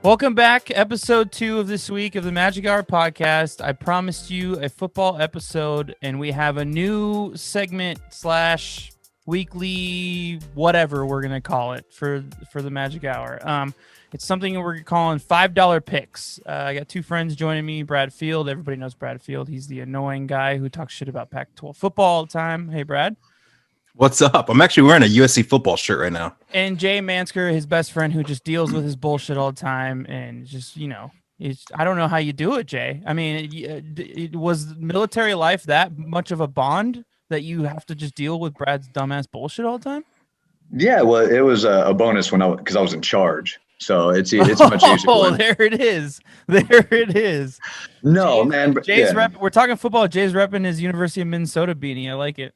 Welcome back, episode 2 of this week of the Magic Hour podcast. I promised you a football episode, and we have a new segment / weekly whatever we're gonna call it for the Magic Hour. It's something we're calling $5 picks. I got two friends joining me, Brad Field. Everybody knows Brad Field. He's the annoying guy who talks shit about Pac-12 football all the time. Hey, Brad. What's up? I'm actually wearing a USC football shirt right now. And Jay Mansker, his best friend, who just deals with his bullshit all the time, and just I don't know how you do it, Jay. I mean, it was military life that much of a bond that you have to just deal with Brad's dumbass bullshit all the time? Yeah, well, it was a bonus because I was in charge, so it's much easier. Oh, there it is. There it is. No, man. Jay's we're talking football. Jay's repping his University of Minnesota beanie. I like it.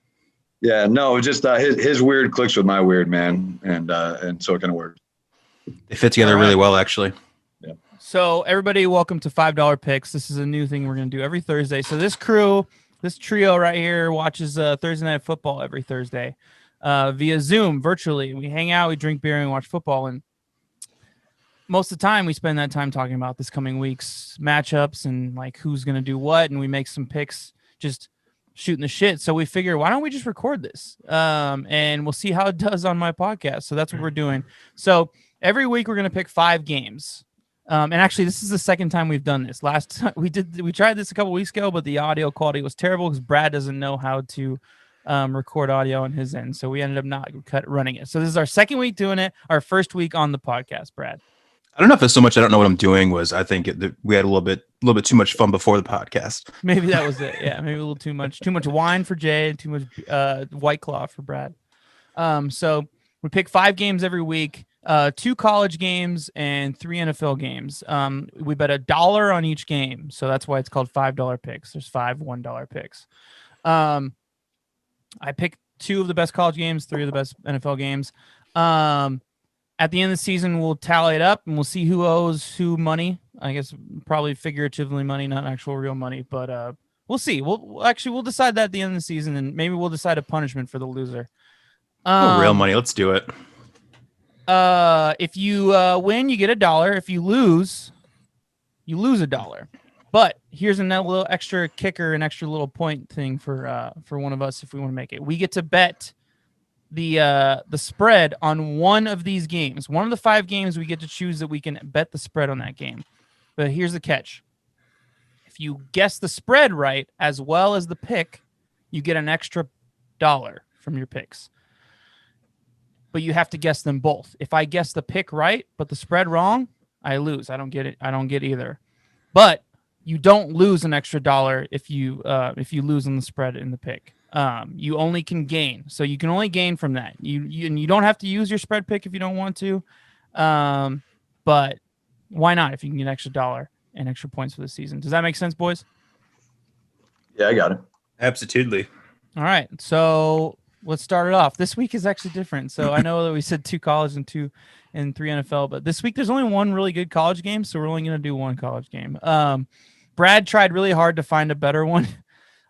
Yeah, no, just his weird clicks with my weird, man, and so it kind of works. They fit together really well, actually. Yeah. So everybody, welcome to $5 picks. This is a new thing we're going to do every Thursday. So this trio right here watches Thursday Night Football every Thursday via Zoom, virtually. We hang out, we drink beer, and we watch football. And most of the time, we spend that time talking about this coming week's matchups and like who's going to do what, and we make some picks just shooting the shit. So we figure, why don't we just record this? And we'll see how it does on my podcast. So that's what we're doing. So every week we're going to pick 5 games. And actually, this is the second time we've done this. Last time we tried this a couple weeks ago, but the audio quality was terrible because Brad doesn't know how to record audio on his end. So we ended up not running it. So this is our second week doing it, our first week on the podcast, Brad. I don't know if it's so much I don't know what I'm doing. I think we had a little bit too much fun before the podcast. Maybe that was it. Yeah, maybe a little too much wine for Jay and too much White Claw for Brad. So we pick 5 games every week, 2 college games and 3 NFL games. We bet $1 on each game, so that's why it's called $5 picks. There's 5 $1 picks. I picked 2 of the best college games, 3 of the best NFL games. At the end of the season, we'll tally it up and we'll see who owes who money. I guess probably figuratively money, not actual real money, but we'll see. We'll decide that at the end of the season, and maybe we'll decide a punishment for the loser. Real money. Let's do it. If you win, you get $1. If you lose, you lose $1. But here's another little extra kicker, an extra little point thing for one of us if we want to make it. We get to bet the spread on one of these games. One of the 5 games we get to choose that we can bet the spread on that game. But here's the catch. If you guess the spread right as well as the pick, you get an extra $1 from your picks. But you have to guess them both. If I guess the pick right but the spread wrong, I lose. I don't get it. I don't get either. But you don't lose an extra $1 if you lose on the spread in the pick. You only can gain, so you can only gain from that. You don't have to use your spread pick if you don't want to, but why not if you can get an extra $1 and extra points for the season? Does that make sense, boys? Yeah, I got it. Absolutely. All right, so let's start it off. This week is actually different. So I know that we said 2 college and 3 NFL, but this week there's only one really good college game, so we're only going to do 1 college game. Brad tried really hard to find a better one.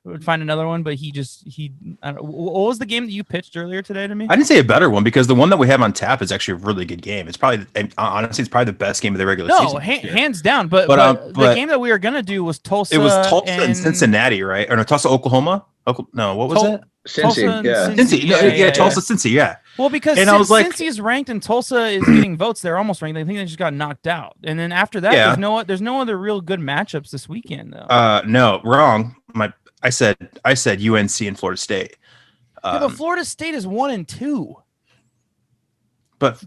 Would find another one, but I don't know. What was the game that you pitched earlier today to me? I didn't say a better one because the one that we have on tap is actually a really good game. It's probably, honestly, it's probably the best game of the regular season. No, hands down. But the game that we were gonna do was Tulsa. It was Tulsa and Cincinnati, right? Or no, Tulsa, Oklahoma. No, what was it? Cincy, yeah. Cincy. Yeah, Tulsa, Cincy, yeah. Well, because Cincy is ranked and Tulsa is getting votes, they're almost ranked. I think they just got knocked out. And then after that, there's no other real good matchups this weekend, though. No, wrong. I said UNC and Florida State. But Florida State is 1-2. But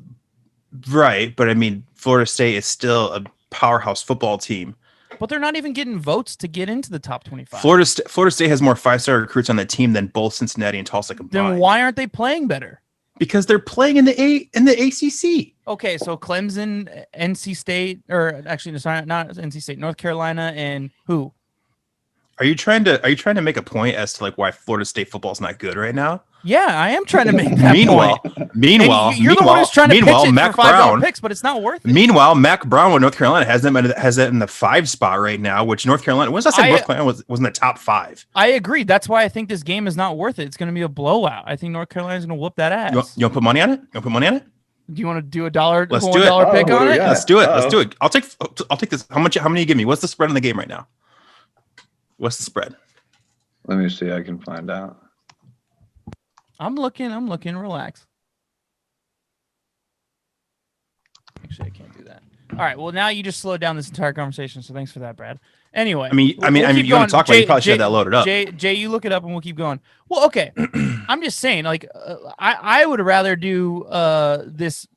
I mean, Florida State is still a powerhouse football team. But they're not even getting votes to get into the top 25. Florida State has more 5-star recruits on the team than both Cincinnati and Tulsa combined. Then why aren't they playing better? Because they're playing in the ACC. Okay, so Clemson, NC State, or actually, sorry, not NC State, North Carolina, and who? Are you trying to make a point as to like why Florida State football is not good right now? Yeah, I am trying to make that point. Meanwhile, you're the one who's trying to pitch it Mac for $5 Brown picks, but it's not worth it. Meanwhile, Mac Brown with North Carolina has it in the 5 spot right now, which North Carolina. When's last time North Carolina was in the top 5? I agree. That's why I think this game is not worth it. It's going to be a blowout. I think North Carolina's going to whoop that ass. You want to put money on it? Do you want to do a dollar? Let's $1 do it. pick what on do we it? got? Let's do it. Uh-oh. Let's do it. I'll take this. How many you give me? What's the spread in the game right now? What's the spread? Let me see. I can find out. I'm looking. Relax. Actually, I can't do that. All right. Well, now you just slowed down this entire conversation. So thanks for that, Brad. Anyway, I mean, keep you want to going. talk about it, you probably should have that loaded up. Jay, you look it up and we'll keep going. Well, okay. I'm just saying, like, I would rather do this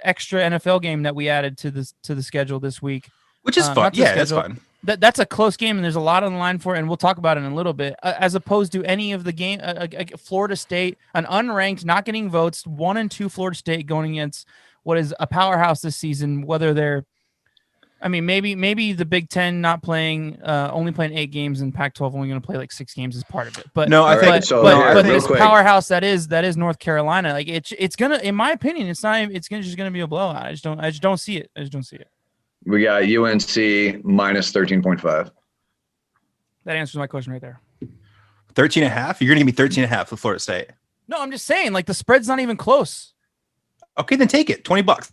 extra NFL game that we added to the schedule this week, Which is fun. not to the Yeah, that's schedule. fun. That's a close game, and there's a lot on the line for it, and we'll talk about it in a little bit. As opposed to any of the game, Florida State, an unranked, not getting votes, 1 and 2 Florida State going against what is a powerhouse this season. Whether they're, I mean, maybe the Big Ten not playing, only playing 8 games, and Pac-12 only going to play like 6 games is part of it. But No, I think but, so. but, Here, but real this quick. powerhouse that is North Carolina, like it's gonna, in my opinion, it's just gonna be a blowout. I just don't see it. We got UNC minus 13.5. That answers my question right there. 13 and a half? You're going to give me 13 and a half for Florida State. No, I'm just saying, like, the spread's not even close. Okay, then take it. $20.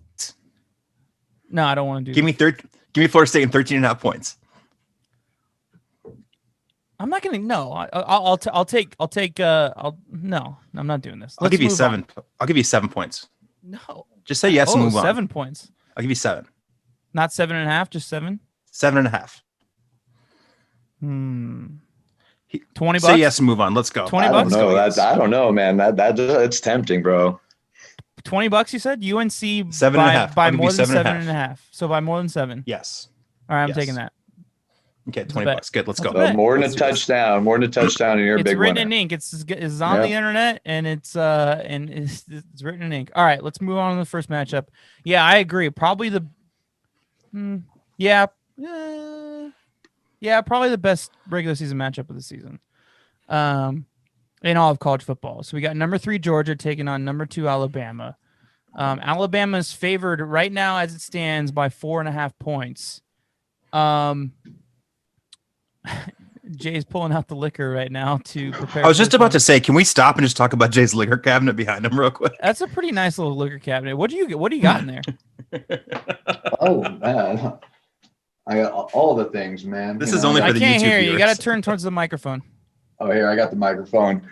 No, I don't want to do Give me Florida State and 13 and a half points. I'm not gonna. No, I'll take. No, I'm not doing this. I'll Let's give you move 7. on. I'll give you 7 points. No. Just say yes and move on. 7 points. I'll give you 7. Not 7.5, just 7. 7 and a half. 20 bucks. Say yes and move on. Let's go. 20 I don't bucks. know. I don't know, man. That it's tempting, bro. $20. You said UNC 7.5. by I'll give more you than 7.5. 7.5. So by more than 7. Yes. All right, I'm Yes. taking that. Okay, That's 20 bet. bucks. Good. Let's That's go. a bet. More than a Let's do this. touchdown. More than a touchdown, and you're a It's big written winner. in ink. It's on the internet, and it's written in ink. All right, let's move on to the first matchup. Yeah, I agree. Probably the probably the best regular season matchup of the season, in all of college football. So we got number 3 Georgia taking on number 2 Alabama. Alabama's favored right now as it stands by 4.5 points. Jay's pulling out the liquor right now to prepare. I was just about to say, can we stop and just talk about Jay's liquor cabinet behind him real quick? That's a pretty nice little liquor cabinet. What do you got in there? Oh man, I got all the things, man. This You is know, only I for the can't YouTube hear you. You got viewers. to turn towards the microphone. Oh, here I got the microphone.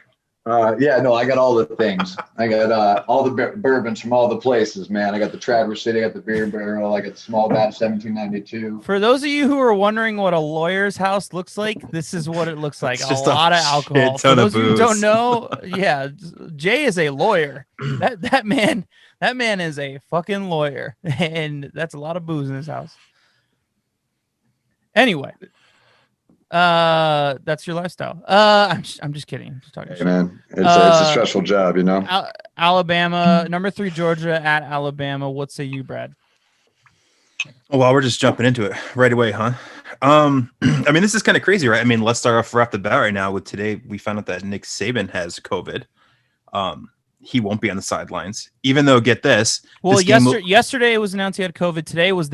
Yeah, no, I got all the things. I got all the bourbons from all the places, man. I got the Traverse City, I got the Beer Barrel, I got the Small Batch 1792. For those of you who are wondering what a lawyer's house looks like, this is what it looks like. It's A just a lot of shit alcohol. For ton of those of you who booze. don't know, yeah, Jay is a lawyer. That man is a fucking lawyer, and that's a lot of booze in his house. Anyway, that's your lifestyle. I'm just kidding. I'm just talking Hey, shit. man, it's a stressful job, you know. Alabama, number 3 Georgia at Alabama. What say you, Brad? Well, we're just jumping into it right away, huh? I mean, this is kind of crazy, right? I mean, let's start off right off the bat right now with today. We found out that Nick Saban has COVID. He won't be on the sidelines, even though, get this. Well, this game yesterday it was announced he had COVID. Today was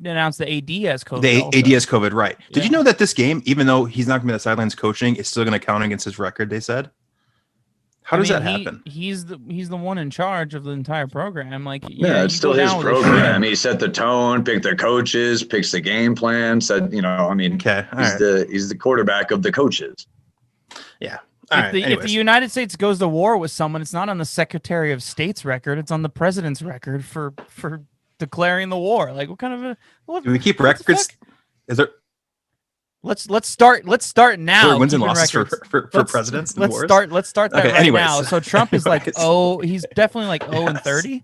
announced the AD has COVID. the also. AD has COVID, right? Did Yeah. you know that this game, even though he's not going to be on the sidelines coaching, is still going to count against his record? They said. How does that happen? He's the one in charge of the entire program. Like, Yeah, it's you still go his down with a program. shit. He set the tone, picked the coaches, picks the game plan. Said, you know, I mean, Okay, all he's right. he's the quarterback of the coaches. Yeah. All right. If the Anyways. United States goes to war with someone, it's not on the Secretary of State's record. It's on the president's record for declaring the war. Like, what kind of a what? Do we keep what the records? fuck? Is there Let's start now. wins and keeping losses for records. presidents? and Let's wars? start that Okay, right anyways. now. So Trump is like, Anyways. he's definitely like 0 and Yes. 30.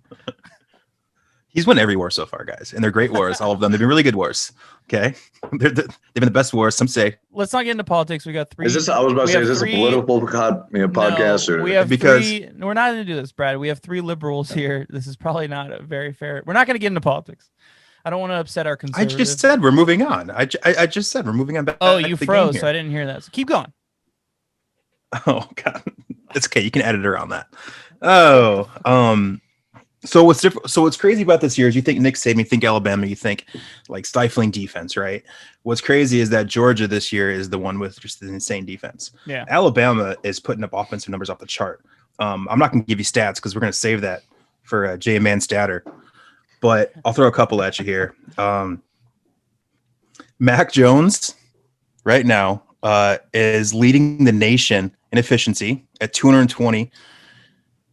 He's won every war so far, guys, and they're great wars. All of them. They've been really good wars. Okay, they've been the best wars. Some say Let's not get into politics. We got 3. Is this? I was about to we say, have is this three- a political podcast No, or? we have Because- 3. We're not going to do this, Brad. We have 3 liberals here. This is probably not a very fair. We're not going to get into politics. I don't want to upset our I conservatives. just said we're moving on. I just said we're moving on back. Oh, back you to the game froze, here. so I didn't hear that. So keep going. Oh God, it's okay. You can edit around that. Oh, so what's different? So what's crazy about this year is you think Nick Saban, you think Alabama, you think like stifling defense, right? What's crazy is that Georgia this year is the one with just an insane defense. Yeah. Alabama is putting up offensive numbers off the chart. I'm not going to give you stats because we're going to save that for Jay Manstatter, but I'll throw a couple at you here. Mac Jones right now is leading the nation in efficiency at 220,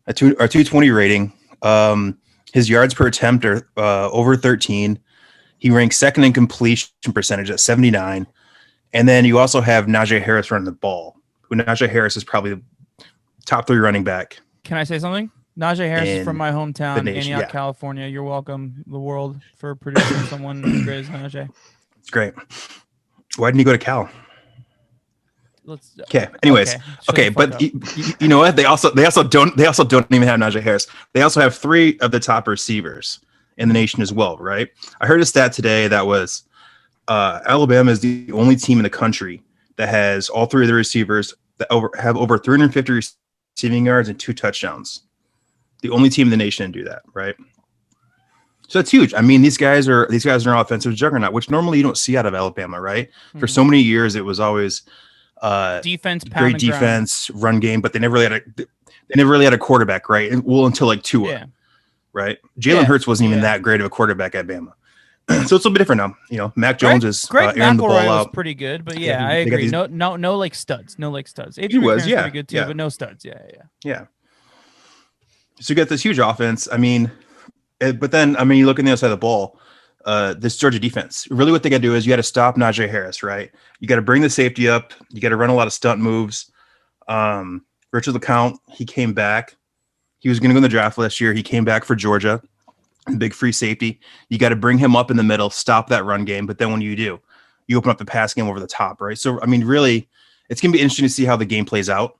a 220 rating. His yards per attempt are over 13. He ranks second in completion percentage at 79. And then you also have Najee Harris running the ball. Najee Harris is probably the top 3 running back. Can I say something? Najee Harris is from my the hometown, nation, Antioch, yeah. California. You're welcome, the world, for producing someone as great as Najee. It's great. Why didn't you go to Cal? Let's. Okay. Anyways, okay, but you know what? They also don't even have Najee Harris. They also have 3 of the top receivers in the nation as well, right? I heard a stat today that was Alabama is the only team in the country that has all 3 of the receivers that have over 350 receiving yards and 2 touchdowns. The only team in the nation to do that, right? So that's huge. I mean, these guys are an offensive juggernaut, which normally you don't see out of Alabama, right? Mm-hmm. For so many years, it was always defense, great defense, run game, but they never really had a quarterback, right? Well, until like Tua, right? Jalen Hurts wasn't even that great of a quarterback at Bama. So it's a little bit different now. You know, Mac Jones is airing the ball out. Was pretty good, but I agree. No like studs. He was pretty good too, but no studs. Yeah. So you got this huge offense. I mean, but then you look on the other side of the ball. This Georgia defense, really what they got to do is you got to stop Najee Harris, right? You got to bring the safety up. You got to run a lot of stunt moves. Richard LeCounte, he came back. He was going to go in the draft last year. He came back for Georgia, big free safety. You got to bring him up in the middle, stop that run game. But then when you do, you open up the pass game over the top, right? So, I mean, really, it's going to be interesting to see how the game plays out.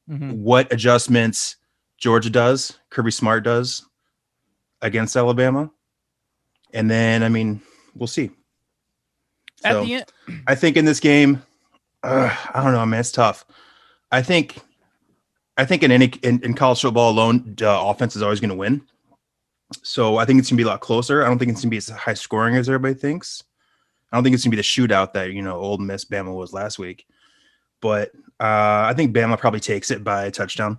Mm-hmm. What adjustments Georgia does, Kirby Smart does against Alabama. And then, I mean, we'll see. At the end, I think in this game, I don't know, man, it's tough. I think in college football alone, offense is always going to win. So I think it's going to be a lot closer. I don't think it's going to be as high scoring as everybody thinks. I don't think it's going to be the shootout that, Ole Miss Bama was last week. But I think Bama probably takes it by a touchdown.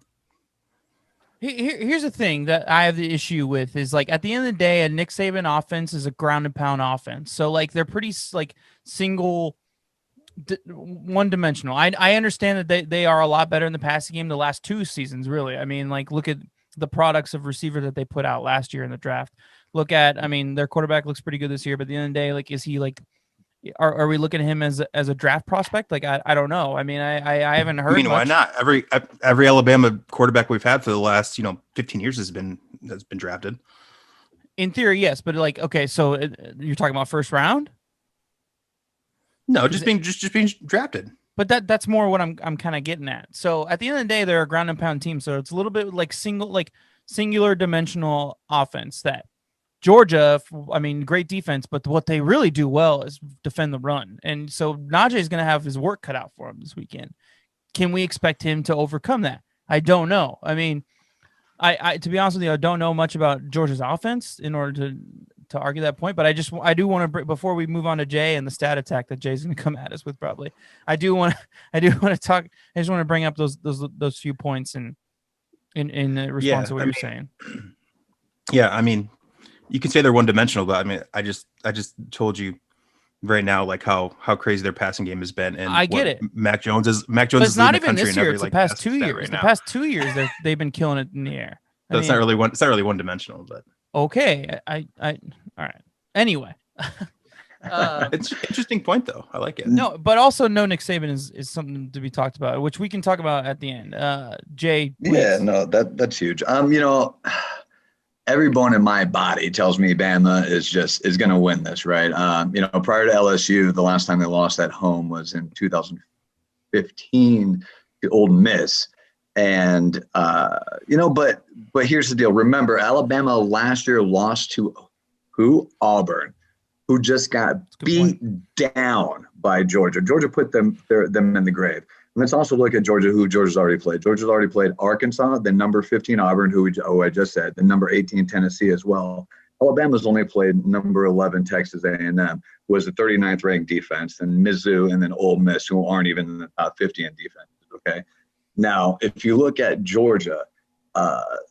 Here's the thing that I have the issue with is, like, at the end of the day, a Nick Saban offense is a ground and pound offense. So, like, they're pretty, like, one-dimensional. I understand that they are a lot better in the passing game the last 2 seasons, really. I mean, like, look at the products of receiver that they put out last year in the draft. Their quarterback looks pretty good this year, but at the end of the day, like, is he, like, are we looking at him as a draft prospect? Like, I don't know. I mean, I haven't heard. I mean, why not? Every Alabama quarterback we've had for the last 15 years has been drafted. In theory, yes, but like, okay, so you're talking about first round? No, just being drafted. But that's more what I'm kind of getting at. So at the end of the day, they're a ground and pound team, so it's a little bit like singular dimensional offense that. Georgia, I mean, great defense, but what they really do well is defend the run. And so Najee is going to have his work cut out for him this weekend. Can we expect him to overcome that? I don't know. I mean, I to be honest with you, I don't know much about Georgia's offense in order to argue that point, but I do want to, before we move on to Jay and the stat attack that Jay's going to come at us with probably, I do want to talk. I just want to bring up those few points in response to what you're saying. Yeah, I mean, you can say they're one-dimensional, but I mean, I just told you right now, like how crazy their passing game has been, and I get it. Mac Jones is not even this year. It's the past 2 years. Right, the past 2 years, they've been killing it in the air. So it's not really one-dimensional, but okay. I all right. Anyway, it's an interesting point though. I like it. No, but also no Nick Saban is something to be talked about, which we can talk about at the end. Jay, please. Yeah, no, that's huge. Every bone in my body tells me Bama is going to win this, right? Prior to LSU, the last time they lost at home was in 2015 to Ole Miss. And, but here's the deal. Remember, Alabama last year lost to who? Auburn, who just got beat down by Georgia. Georgia put them in the grave. Let's also look at Georgia, who Georgia's already played. Georgia's already played Arkansas, then number 15 Auburn, who I just said, then number 18 Tennessee as well. Alabama's only played number 11 Texas A&M, who was the 39th ranked defense, and Mizzou, and then Ole Miss, who aren't even in the top 50 in defense. Okay. Now, if you look at Georgia,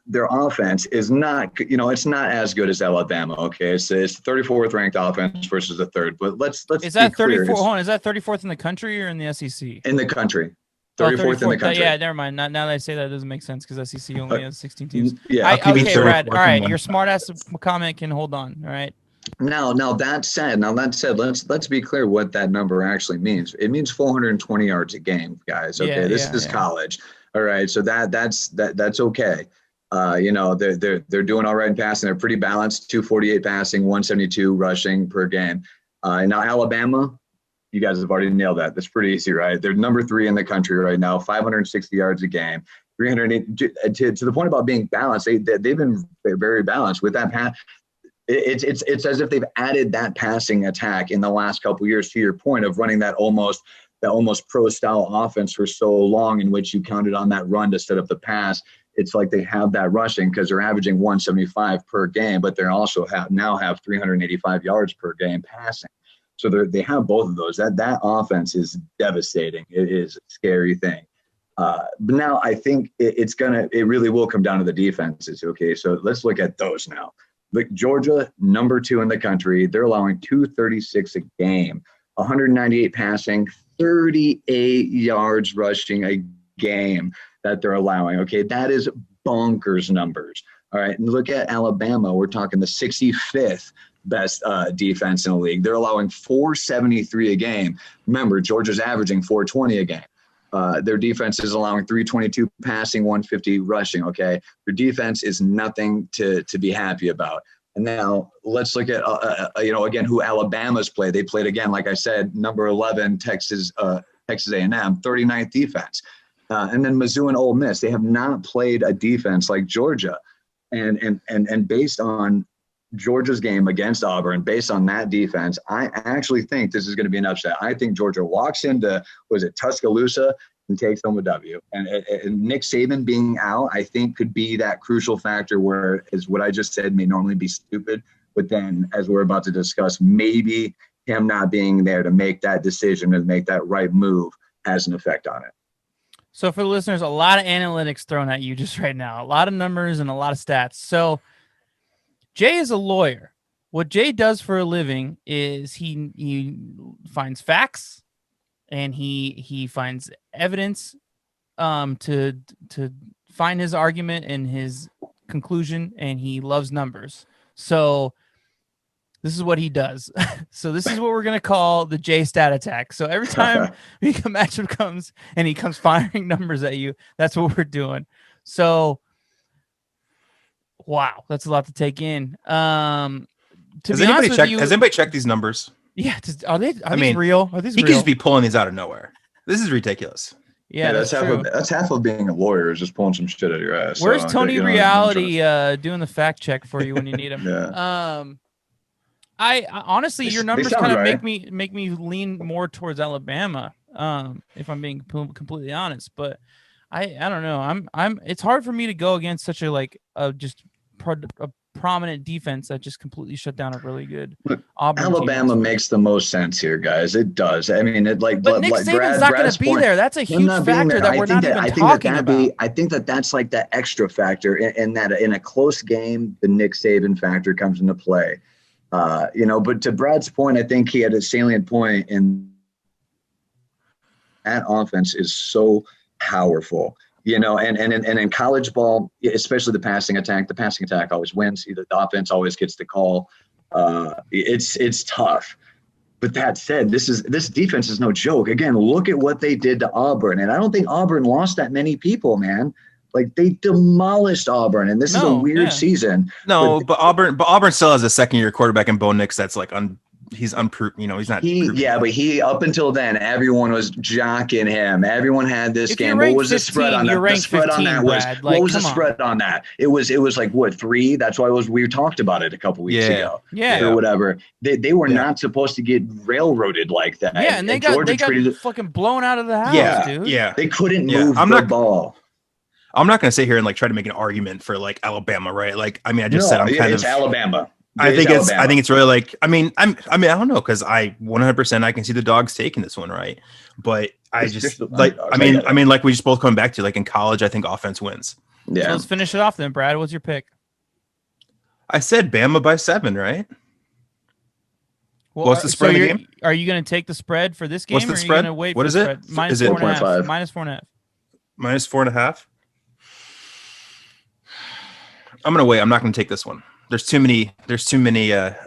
their offense is not, it's not as good as Alabama. Okay, so it's 34th ranked offense versus the third. But let's Is that be clear, 34? Hold on, is that 34th in the country or in the SEC? in the country. Oh, 34th in the country. Yeah, never mind. Now that I say that, it doesn't make sense because SEC only has 16 teams. Yeah. Okay, Brad. All right, one your smart ass comment can hold on. All right. Now that said, let's be clear what that number actually means. It means 420 yards a game, guys. Okay, this is college. All right, so that's okay. They're doing all right in passing. They're pretty balanced. 248 passing, 172 rushing per game. Now Alabama, you guys have already nailed that. That's pretty easy, right? They're number 3 in the country right now, 560 yards a game, 308 to the point about being balanced. They've been very balanced with that pass. It's as if they've added that passing attack in the last couple of years, to your point of running that almost pro style offense for so long, in which you counted on that run to set up the pass. It's like they have that rushing because they're averaging 175 per game, but they also now have 385 yards per game passing. So they have both of those. That offense is devastating. It is a scary thing. But now I think it really will come down to the defenses. Okay, so let's look at those now. Look, Georgia, number 2 in the country. They're allowing 236 a game, 198 passing, 38 yards rushing a game that they're allowing. Okay, that is bonkers numbers. All right, and look at Alabama. We're talking the 65th best defense in the league. They're allowing 473 a game. Remember, Georgia's averaging 420 a game. Their defense is allowing 322 passing, 150 rushing. Okay, their defense is nothing to be happy about. And now let's look at again who Alabama's played. They played again, like I said, number 11 Texas A&M, 39th defense, and then Mizzou and Ole Miss. They have not played a defense like Georgia, and based on Georgia's game against Auburn, based on that defense, I actually think this is going to be an upset. I think Georgia walks into, Tuscaloosa and takes home a W. And Nick Saban being out, I think could be that crucial factor where is what I just said may normally be stupid. But then as we're about to discuss, maybe him not being there to make that decision and make that right move has an effect on it. So for the listeners, a lot of analytics thrown at you just right now, a lot of numbers and a lot of stats. So Jay is a lawyer. What Jay does for a living is he finds facts and he finds evidence to find his argument and his conclusion, and he loves numbers. So this is what he does. So this is what we're going to call the Jay stat attack. So every time a matchup comes and he comes firing numbers at you, that's what we're doing. So wow, that's a lot to take in. Has anybody checked these numbers? Yeah, are these real? Are these he real? could just be pulling these out of nowhere. This is ridiculous. Yeah, that's half of being a lawyer, is just pulling some shit out of your ass. Where's Tony Reality doing the fact check for you when you need him? Yeah. I honestly, your numbers kind of right. make me lean more towards Alabama. If I'm being completely honest, but I don't know. It's hard for me to go against such a prominent defense that just completely shut down a really good Auburn Alabama team. Makes the most sense here, guys. It does. I mean, but Nick Saban's not going to be there. That's a huge factor that we're not even talking about. I think that's like that extra factor in that in a close game, the Nick Saban factor comes into play. But to Brad's point, I think he had a salient point in that offense is so powerful. And in college ball, especially the passing attack always wins. Either the offense always gets the call. It's tough. But that said, this defense is no joke. Again, look at what they did to Auburn. And I don't think Auburn lost that many people, man. Like, they demolished Auburn, and this is a weird season. No, but Auburn still has a second-year quarterback in Bo Nix that's like he's unproven. He's not. But he up until then, everyone was jocking him. Everyone had this game. What was the spread on that? The spread on that was what was the spread on that? It was like what, 3? That's why we talked about it a couple weeks ago. Yeah, or whatever. They were not supposed to get railroaded like that. Yeah, and they got fucking blown out of the house, dude. Yeah, they couldn't move the ball. I'm not going to sit here and try to make an argument for Alabama, right? I said it's Alabama. I think it's really I don't know, because I 100% I can see the dogs taking this one, right? But we just both coming back to in college, I think offense wins. So Yeah. let's finish it off then, Brad. What's your pick? I said Bama by 7, right? Well, What's the spread of the game? Are you going to take the spread for this game, What's the or are you spread? going to wait What for is the it? spread? Minus Is it 4.5? Minus 4.5. Minus 4.5. I'm gonna wait. I'm not gonna take this one. There's too many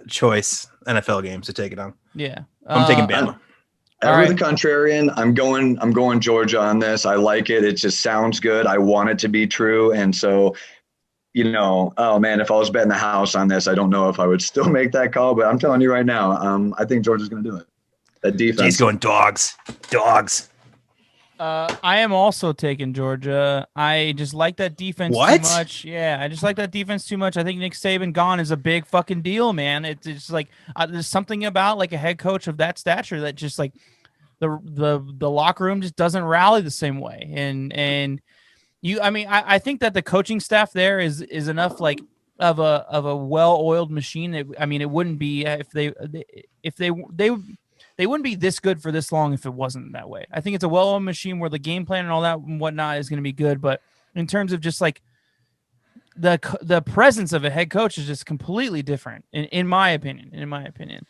choice NFL games to take it on. Yeah. I'm taking Bama. Ever right. the contrarian. I'm going Georgia on this. I like it. It just sounds good. I want it to be true. And so, oh man, if I was betting the house on this, I don't know if I would still make that call, but I'm telling you right now, I think Georgia's going to do it. That defense. Jay's going dogs. I am also taking Georgia. I just like that defense What? too much. Yeah, I just like that defense too much. I think Nick Saban gone is a big fucking deal, man. It's just like there's something about like a head coach of that stature that just like the locker room just doesn't rally the same way. And I think that the coaching staff there is enough like of a well-oiled machine. It wouldn't be if they wouldn't be this good for this long if it wasn't that way. I think it's a well-oiled machine where the game plan and all that and whatnot is going to be good. But in terms of just like the presence of a head coach is just completely different in my opinion.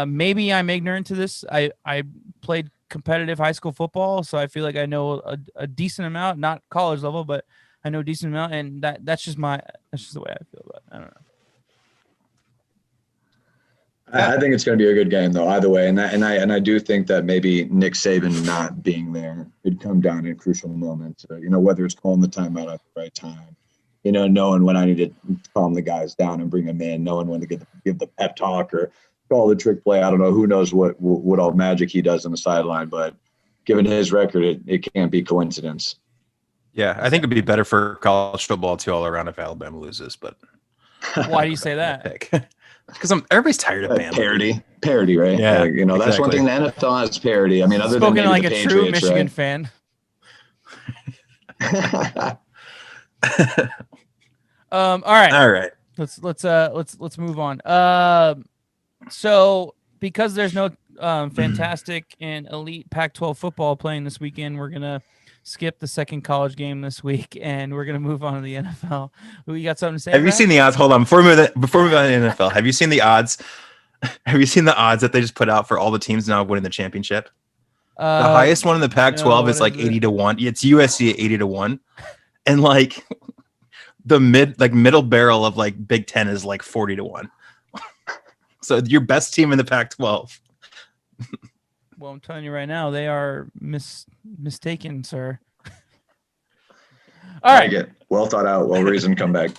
Maybe I'm ignorant to this. I played competitive high school football, so I feel like I know a decent amount, not college level, but I know a decent amount, and that's just the way I feel about it. I don't know. I think it's going to be a good game though, either way. And I do think that maybe Nick Saban not being there could come down in crucial moments. Whether it's calling the timeout at the right time, knowing when I need to calm the guys down and bring them in, knowing when to give the pep talk or call the trick play. I don't know. Who knows what all magic he does on the sideline, but given his record, it can't be coincidence. Yeah, I think it'd be better for college football too all around if Alabama loses. But why do you say that? Because everybody's tired of Bama. Parody, right? Yeah, that's one thing the NFL has parody. I mean, other Spoken than like the a Patriots, true Michigan right? fan. All right. Let's move on. So because there's no fantastic and elite Pac-12 football playing this weekend, we're gonna skip the second college game this week, and we're gonna move on to the NFL. You got something to say? Have you seen the odds? Hold on, before we move on to the NFL, have you seen the odds? Have you seen the odds that they just put out for all the teams now winning the championship? The highest one in the Pac-12 is like 80-1. It's USC at 80-1, and like the middle barrel of like Big Ten is like 40-1. So your best team in the Pac-12. Well, I'm telling you right now, they are mistaken, sir. All right. Get well thought out, well reasoned comeback.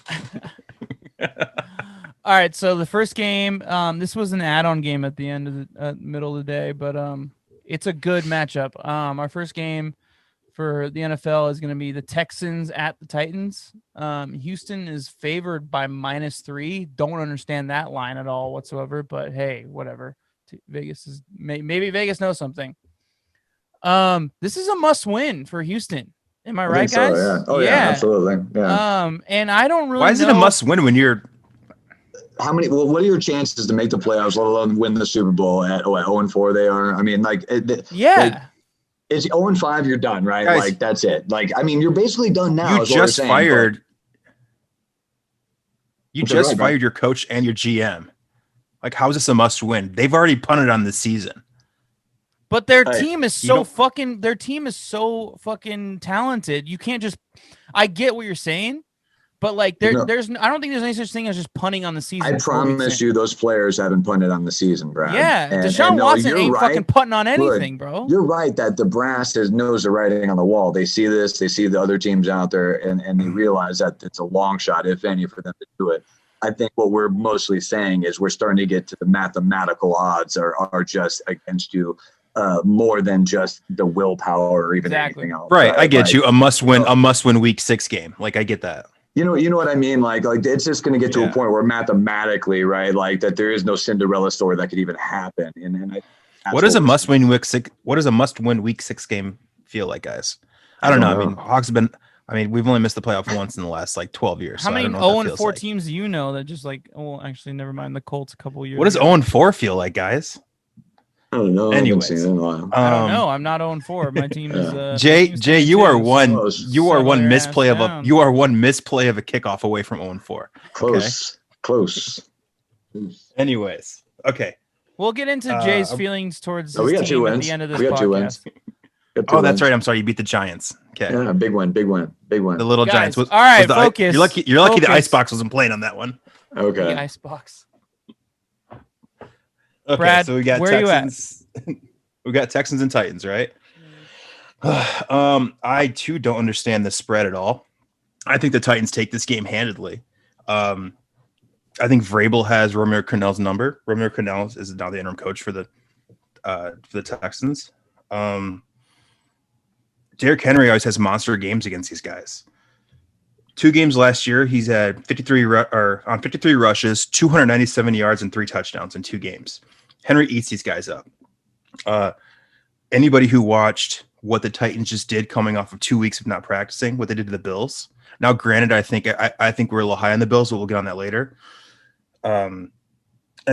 All right. So the first game, this was an add-on game at the end of the middle of the day, but it's a good matchup. Our first game for the NFL is going to be the Texans at the Titans. Houston is favored by -3. Don't understand that line at all whatsoever, but hey, whatever. Vegas is maybe Vegas knows something. This is a must-win for Houston. Am I right, guys? So, yeah. Oh yeah, absolutely. Yeah. And I don't really. Why is it a must-win when you're? What are your chances to make the playoffs, let alone win the Super Bowl at 0-4 they are? I mean, it's 0-5, you're done, right? Guys, like that's it. Like, I mean, you're basically done now. You just fired your coach and your GM. Like, how is this a must-win? They've already punted on the season. But their team is so fucking talented. You can't just. I get what you're saying, but like I don't think there's any such thing as just punting on the season. I promise you, those players haven't punted on the season, Brad. Yeah, Deshaun Watson ain't fucking punting on anything, bro. You're right that the brass knows the writing on the wall. They see this, they see the other teams out there, and they realize that it's a long shot, if any, for them to do it. I think what we're mostly saying is we're starting to get to the mathematical odds are just against you more than just the willpower or even anything else. Right. I get you. A must-win week 6 game. Like, I get that. You know what I mean? Like it's just going to get to a point where mathematically, right? Like that there is no Cinderella story that could even happen. And what does a must-win week 6? What does a must-win week 6 game feel like, guys? I don't know. I mean, Hawks have been. I mean, we've only missed the playoff once in the last like 12 years. How many 0-4 teams do you know that just like? Oh, actually, never mind. The Colts a couple years. What does 0-4 feel like, guys? I don't know. I haven't Anyways, seen it in a while. I don't know. I'm not 0-4. My team is Jay, you are one Close. misplay of a kickoff away from 0-4. Close. Anyways, okay. We'll get into Jay's feelings towards we his got 2 team at wins. the end of this We got 2 podcast. wins. Got 2 Oh, that's wins. right. I'm sorry. You beat the Giants. Okay. Yeah, big win. The little Guys, Giants. all right, the, focus. You're lucky the Focus. Icebox wasn't playing on that one. Okay. The icebox. Okay, Brad, so we got where Texans. We got Texans and Titans, right? I too don't understand the spread at all. I think the Titans take this game handedly. I think Vrabel has Romeo Crennel's number. Romeo Crennel is now the interim coach for the Texans. Derrick Henry always has monster games against these guys. 2 games last year, he's had 53 rushes, 297 yards, and 3 touchdowns in 2 games. Henry eats these guys up. Anybody who watched what the Titans just did coming off of 2 weeks of not practicing, what they did to the Bills. Now, granted, I think we're a little high on the Bills, but we'll get on that later. I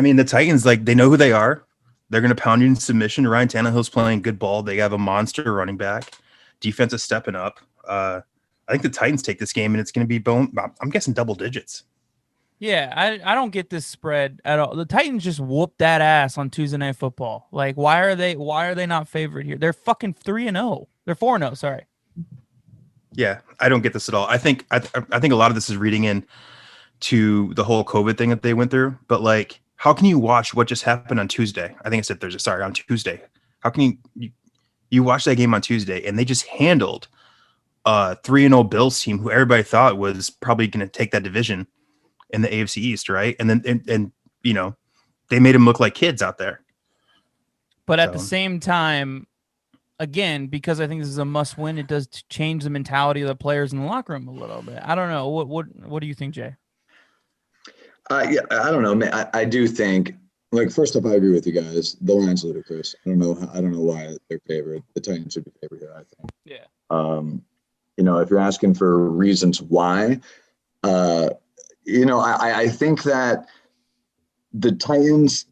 mean, the Titans, they know who they are. They're going to pound you in submission. Ryan Tannehill's playing good ball. They have a monster running back. Defense is stepping up. I think the Titans take this game, and it's going to be I'm guessing double digits. Yeah, I don't get this spread at all. The Titans just whooped that ass on Tuesday Night Football. Why are they not favored here? They're fucking 3-0. They're 4-0, sorry. Yeah, I don't get this at all. I think a lot of this is reading in to the whole COVID thing that they went through. But how can you watch what just happened on Tuesday? I think I said Thursday. Sorry, on Tuesday. How can you watch that game on Tuesday and they just handled 3-0 Bills team who everybody thought was probably going to take that division in the AFC East, right? And then and they made them look like kids out there. But at the same time, again, because I think this is a must-win, it does change the mentality of the players in the locker room a little bit. I don't know. What do you think, Jay? Yeah, I don't know. I do think, first off, I agree with you guys. The line's ludicrous. I don't know why they're favored. The Titans should be favored here, I think. Yeah. If you're asking for reasons why, I think that the Titans,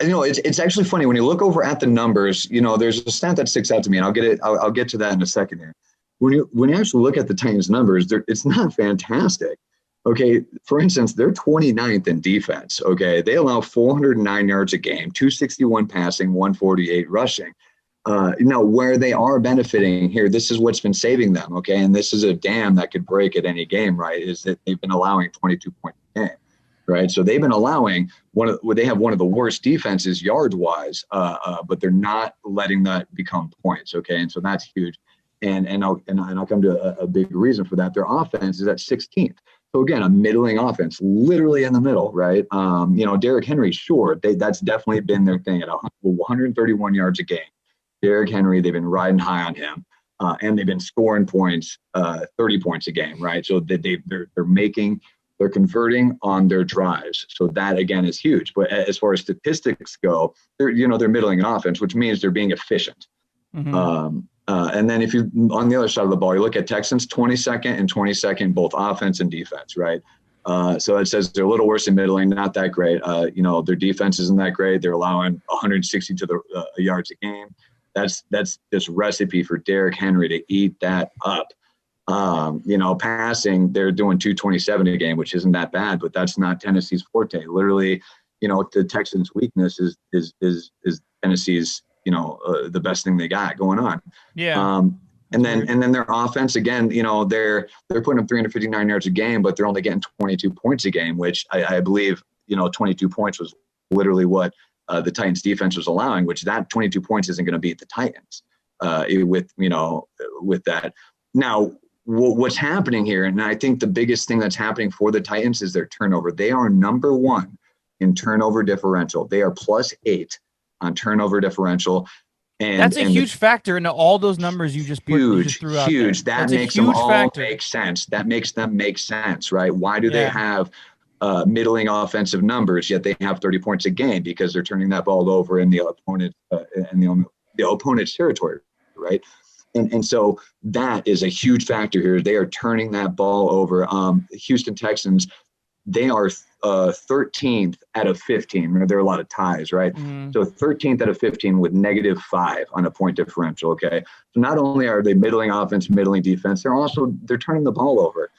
it's actually funny when you look over at the numbers. There's a stat that sticks out to me, and I'll get to that in a second here. When you actually look at the Titans numbers, it's not fantastic. Okay, for instance, they're 29th in defense. Okay, they allow 409 yards a game, 261 passing, 148 rushing. Where they are benefiting here, this is what's been saving them. Okay, and this is a dam that could break at any game, right? Is that they've been allowing 22 points a game, right? So they've been allowing they have one of the worst defenses yards wise, but they're not letting that become points. Okay, and so that's huge. And I'll come to a big reason for that. Their offense is at 16th. So again, a middling offense, literally in the middle, right? Derrick Henry, sure, that's definitely been their thing at 131 yards a game. Derrick Henry, they've been riding high on him, and they've been scoring points, 30 points a game, right? So they're converting on their drives. So that again is huge. But as far as statistics go, they're middling in offense, which means they're being efficient. Mm-hmm. And then if you on the other side of the ball, you look at Texans 22nd and 22nd, both offense and defense, right? So it says they're a little worse in middling, not that great. Their defense isn't that great. They're allowing 160 to the yards a game. That's this recipe for Derrick Henry to eat that up. Passing, they're doing 227 a game, which isn't that bad, but that's not Tennessee's forte. Literally, the Texans' weakness is Tennessee's, the best thing they got going on. Yeah. And then their offense, again, they're putting up 359 yards a game, but they're only getting 22 points a game, which I believe, 22 points was literally what the Titans defense was allowing, which that 22 points isn't going to beat the Titans with that. Now, what's happening here, and I think the biggest thing that's happening for the Titans is their turnover. They are number 1 in turnover differential. They are +8 on turnover differential. And that's a huge factor into all those numbers you just threw out. Huge. That that's makes them all make sense. That makes them make sense, right? Why do they have middling offensive numbers, yet they have 30 points a game? Because they're turning that ball over in the opponent's territory, right? And so that is a huge factor here. They are turning that ball over. Houston Texans, they are 13th out of 15. Remember, there are a lot of ties, right? Mhm. So 13th out of 15 with -5 on a point differential. Okay, so not only are they middling offense, middling defense, they're turning the ball over.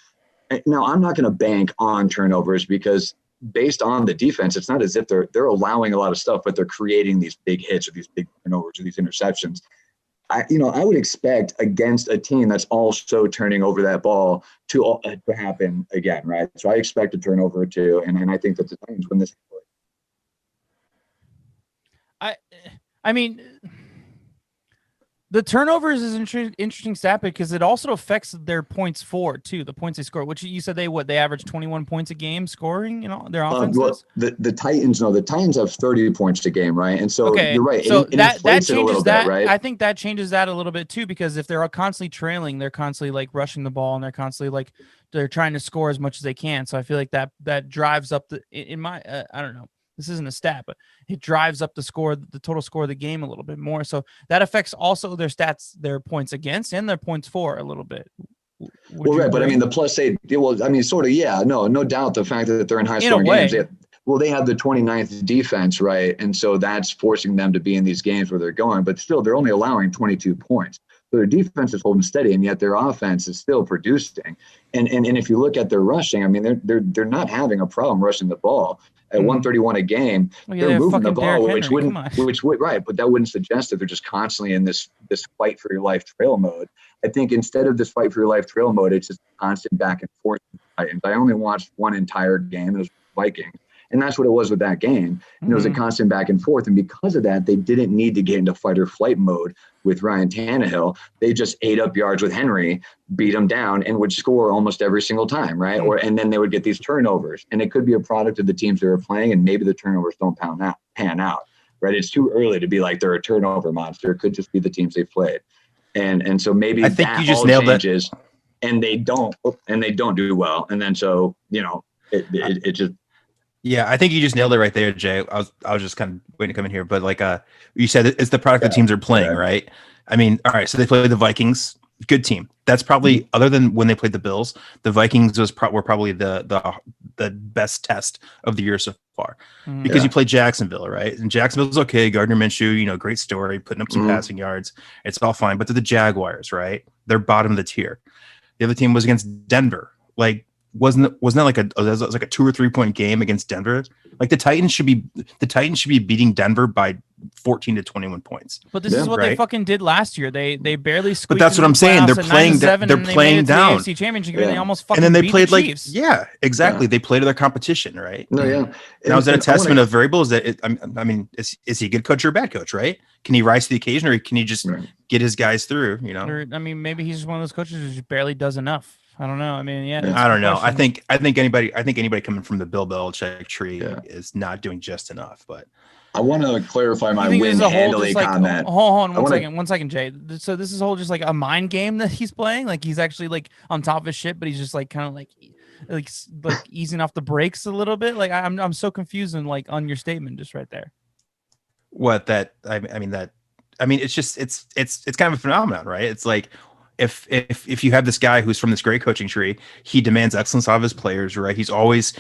Now, I'm not going to bank on turnovers because based on the defense, it's not as if they're allowing a lot of stuff, but they're creating these big hits or these big turnovers or these interceptions. I would expect against a team that's also turning over that ball to happen again, right? So I expect a turnover or two, and I think that the Titans win this. I mean, the turnovers is an interesting stat because it also affects their points for too. The points they score, which you said they average 21 points a game scoring. Their offenses. Well, the Titans, no, the Titans have 30 points a game, right? And so okay, you're right. So that changes that, bit, right? I think that changes that a little bit too, because if they're constantly trailing, they're constantly like rushing the ball and they're constantly like they're trying to score as much as they can. So I feel like that drives up the in my I don't know. This isn't a stat, but it drives up the total score of the game a little bit more. So that affects also their stats, their points against and their points for a little bit. Well, right, but I mean the +8. Well, I mean, sort of, yeah, no doubt. The fact that they're in high-scoring games, they have the 29th defense, right, and so that's forcing them to be in these games where they're going. But still, they're only allowing 22 points. So their defense is holding steady, and yet their offense is still producing. And if you look at their rushing, I mean, they're not having a problem rushing the ball. At 131 a game, they're moving the ball, which would right, but that wouldn't suggest that they're just constantly in this fight for your life trail mode. I think instead of this fight for your life trail mode, it's just constant back and forth. Titans. I only watched one entire game. It was Vikings. And that's what it was with that game. And it was a constant back and forth. And because of that, they didn't need to get into fight or flight mode with Ryan Tannehill. They just ate up yards with Henry, beat him down, and would score almost every single time, right? And then they would get these turnovers. And it could be a product of the teams they were playing, and maybe the turnovers don't pan out, right? It's too early to be like they're a turnover monster. It could just be the teams they've played. And so maybe I think you just nailed changes, and they don't do well. And then so, it just. Yeah, I think you just nailed it right there, Jay. I was just kind of waiting to come in here, but like you said, it's the product the teams are playing, right? I mean, all right, so they played the Vikings, good team. That's probably other than when they played the Bills, the Vikings were probably the best test of the year so far because you played Jacksonville, right? And Jacksonville's okay. Gardner Minshew, great story, putting up some passing yards. It's all fine, but they're the Jaguars, right? They're bottom of the tier. The other team was against Denver, like. Wasn't that like a 2 or 3 point game against Denver? Like the Titans should be beating Denver by 14 to 21 points. But this is what they fucking did last year. They barely squeaked. But that's what I'm saying. They're playing down. They're playing down. The AFC Championship and they almost fucking. And then they beat played the Chiefs. exactly. Yeah. They played to their competition, right? No, yeah. Now is that a testament of variables that I mean, is he a good coach or a bad coach, right? Can he rise to the occasion, or can he just get his guys through? Or, I mean, maybe he's just one of those coaches who just barely does enough. I don't know. I mean, I don't know. I think anybody coming from the Bill Belichick tree is not doing just enough. But I want to clarify my win handling comment. Hold on, one second, Jay. So this is whole just like a mind game that he's playing. Like he's actually like on top of his shit, but he's just like kind of like easing off the brakes a little bit. Like I'm so confused and like on your statement just right there. What that I mean it's just it's kind of a phenomenon, right? It's like. If you have this guy who's from this great coaching tree, he demands excellence out of his players, right? He's always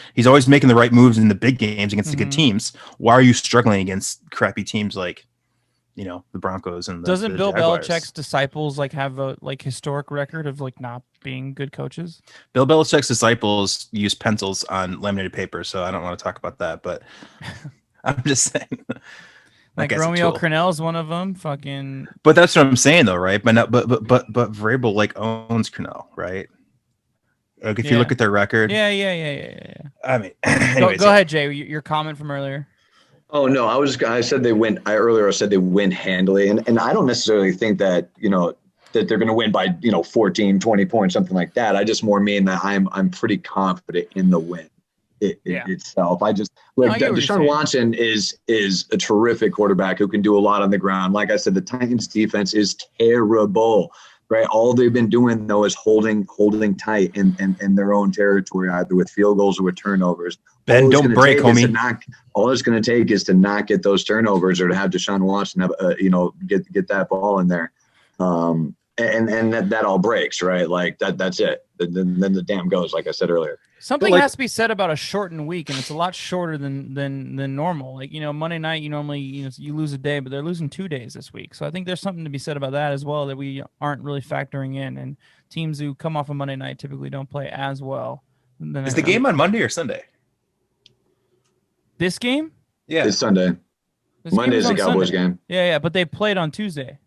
making the right moves in the big games against the good teams. Why are you struggling against crappy teams like, the Broncos and doesn't the Bill Jaguars? Belichick's disciples like have a historic record of like not being good coaches? Bill Belichick's disciples use pencils on laminated paper, so I don't want to talk about that, but I'm just saying. Like Romeo Crennel's one of them. Fucking. But that's what I'm saying, though, right? But Vrabel like owns Crennel, right? Like if you look at their record. Yeah. I mean, anyways, go ahead, Jay. Your comment from earlier. Oh no, I said they win. I said they win handily, and I don't necessarily think that that they're going to win by 14, 20 points, something like that. I just more mean that I'm pretty confident in the win. Itself. I just look. Deshaun Watson is a terrific quarterback who can do a lot on the ground. Like I said, the Titans defense is terrible, right? All they've been doing though is holding tight in their own territory, either with field goals or with turnovers. Ben, don't break, homie. All it's going to take is to not get those turnovers or to have Deshaun Watson have get that ball in there, and that all breaks, right? Like that's it. Then the dam goes, like I said earlier. Something like- has to be said about a shortened week, and it's a lot shorter than normal. Like, Monday night, you normally you lose a day, but they're losing 2 days this week. So I think there's something to be said about that as well that we aren't really factoring in. And teams who come off a Monday night typically don't play as well. Is the game on Monday or Sunday? This game? Yeah, It's Sunday. This game Monday's is the on Cowboys Sunday. game. Yeah, but they played on Tuesday.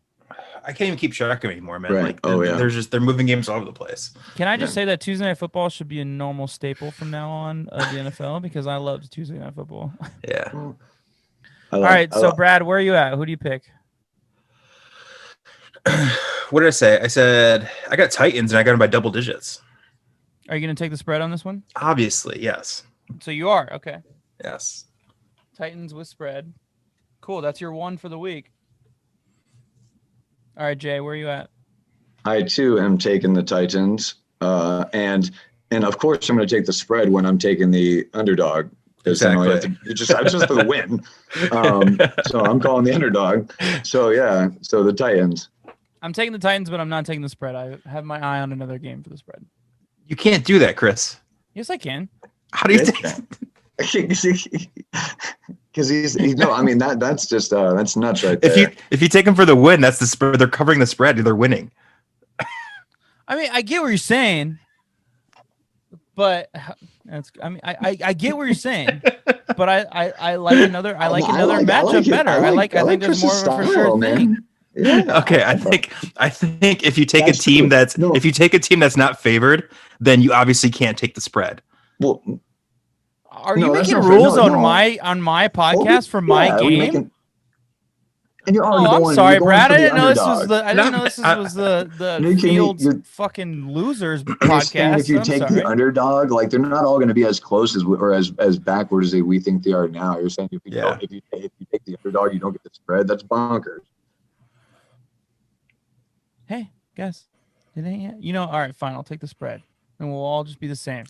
I can't even keep track of it anymore, man. Right. Like, Oh, yeah. they're moving games all over the place. Can I just say that Tuesday Night Football should be a normal staple from now on of the NFL because I love Tuesday Night Football. Yeah. All right, so Brad, where are you at? Who do you pick? What did I say? I said I got Titans and I got them by double digits. Are you going to take the spread on this one? Obviously, yes. So you are. Okay. Yes. Titans with spread. Cool. That's your one for the week. All right, Jay, where are you at? I too am taking the Titans, and of course I'm going to take the spread when I'm taking the underdog because I just for the win. So I'm calling the underdog. So yeah, so the Titans. I'm taking the Titans, but I'm not taking the spread. I have my eye on another game for the spread. You can't do that, Chris. Yes, I can. How do you think? Because he's no, I mean that's just that's nuts right there. If you take them for the win, that's the spread. They're covering the spread. They're winning. I mean, I get what you're saying, but I get what you're saying, but I like another matchup better. I think there's more of a for sure thing. Yeah. Okay, I think if you take a team that's not favored, then you obviously can't take the spread. Well, are you making rules on my podcast for my game? And you're already I'm going, sorry, Brad. I didn't know underdog. this was the Fields fucking losers podcast. If you take the underdog, like they're not all going to be as close as or as backwards as we think they are now. You're saying if you take the underdog, you don't get the spread. That's bonkers. Hey, guys, it ain't yet. All right, fine. I'll take the spread, and we'll all just be the same.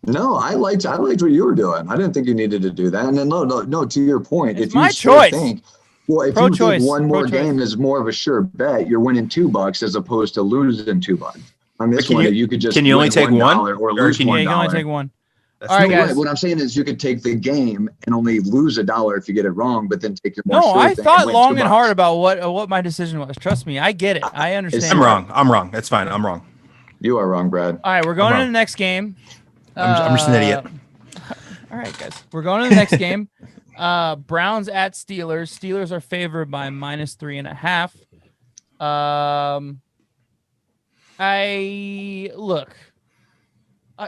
No, I liked what you were doing. I didn't think you needed to do that. And then no. To your point, it's if you my choice. Think one more game is more of a sure bet, you're winning $2 as opposed to losing $2. On this one, you could just can you only take one or lose $1. You can only take one. That's all right, guys. Right. What I'm saying is you could take the game and only lose $1 if you get it wrong, but then take your more. No, I thought long and hard about what my decision was. Trust me, I get it. I understand. I'm wrong. That's fine. I'm wrong. You are wrong, Brad. All right, we're going to the next game. I'm just an idiot. All right, guys, we're going to the next game. Browns at Steelers. Steelers are favored by -3.5.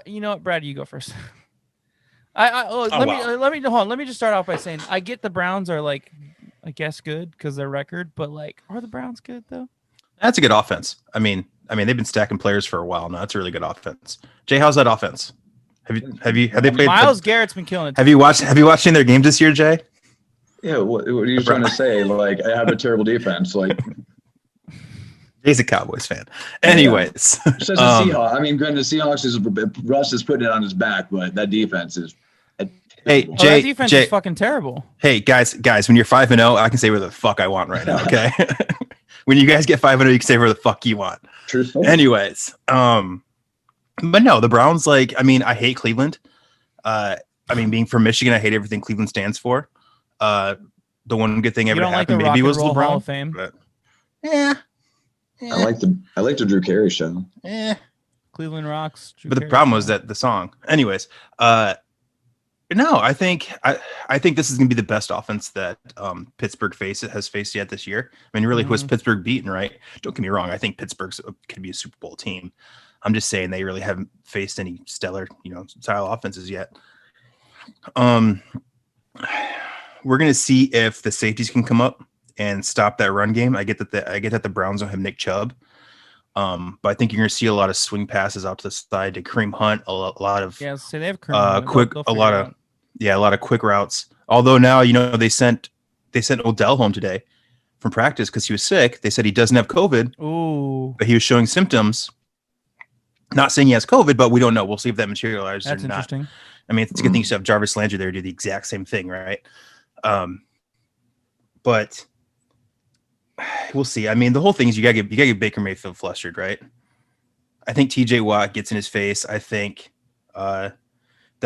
You know what, Brad? You go first. Let me just start off by saying I get the Browns are like, I guess good because their record, but like, are the Browns good though? That's a good offense. I mean, they've been stacking players for a while now. That's a really good offense. Jay, how's that offense? Have they played? Myles Garrett's been killing it. Have you watched any of their games this year, Jay? Yeah. What are you trying to say? Like, I have a terrible defense. Like, Jay's a Cowboys fan. Anyways, such a Seahawks. I mean, granted, the Seahawks Russ is putting it on his back, but that defense is. Hey, that Jay, defense is fucking terrible. Hey, guys, when you're 5-0, I can say whatever the fuck I want right now. Okay. When you guys get 5-0, you can say whatever the fuck you want. True. Anyways, but no, the Browns, like, I mean, I hate Cleveland. Being from Michigan, I hate everything Cleveland stands for. The one good thing ever happened maybe was the Browns. Hall of Fame. But, yeah. I like the Drew Carey show. Cleveland rocks. But the problem was that the song. Anyways, no, I think this is gonna be the best offense that Pittsburgh has faced yet this year. I mean, really, who has Pittsburgh beaten, right? Don't get me wrong. I think Pittsburgh's could be a Super Bowl team. I'm just saying they really haven't faced any stellar, style offenses yet. We're gonna see if the safeties can come up and stop that run game. I get that the Browns don't have Nick Chubb, but I think you're gonna see a lot of swing passes out to the side to Kareem Hunt. A lot of they have Kareem Hunt. A lot of quick routes. Although now they sent Odell home today from practice because he was sick. They said he doesn't have COVID. Ooh, but he was showing symptoms. Not saying he has COVID, but we don't know. We'll see if that materializes or not. That's interesting. I mean, it's a good thing you have Jarvis Landry there to do the exact same thing, right? But we'll see. I mean, the whole thing is you gotta get Baker Mayfield flustered, right? I think TJ Watt gets in his face. I think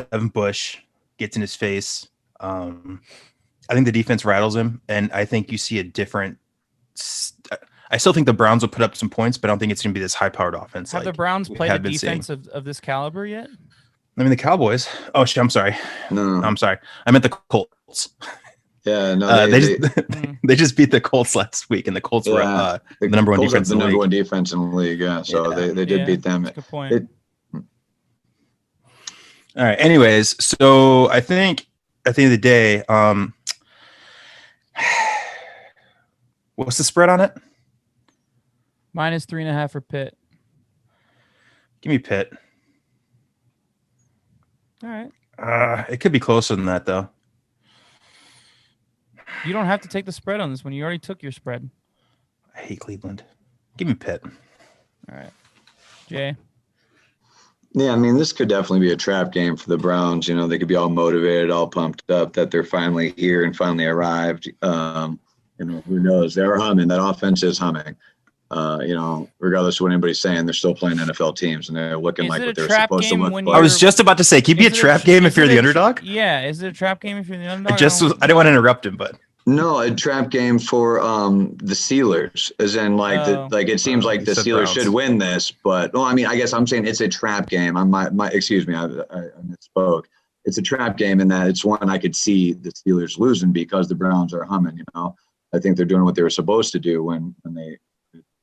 Devin Bush gets in his face. I think the defense rattles him, and I think you see a different. I still think the Browns will put up some points, but I don't think it's going to be this high-powered offense. Have the Browns played a defense of this caliber yet? I mean, the Cowboys. Oh, shit, I'm sorry. No, I'm sorry. I meant the Colts. yeah, no, they just beat the Colts last week, and the Colts were the number one Colts defense are in the the number league. one defense in the league. Yeah, so they did beat them. That's a good point. All right. Anyways, so I think at the end of the day, what's the spread on it? -3.5 for Pitt. Give me Pitt. All right. It could be closer than that, though. You don't have to take the spread on this one. You already took your spread. I hate Cleveland. Give me Pitt. All right. Jay? Yeah, I mean, this could definitely be a trap game for the Browns. You know, they could be all motivated, all pumped up that they're finally here and finally arrived. You know, who knows? They're humming. That offense is humming. You know, regardless of what anybody's saying, they're still playing NFL teams, and they're looking like what they're supposed to look like. I was just about to say, keep it a trap game if you're the underdog? Yeah, is it a trap game if you're the underdog? I didn't want to interrupt him, but. No, a trap game for the Steelers, as in like it seems like the Steelers Browns should win this, but I mean, I guess I'm saying it's a trap game. Excuse me, I misspoke. It's a trap game in that it's one I could see the Steelers losing because the Browns are humming. You know, I think they're doing what they were supposed to do when they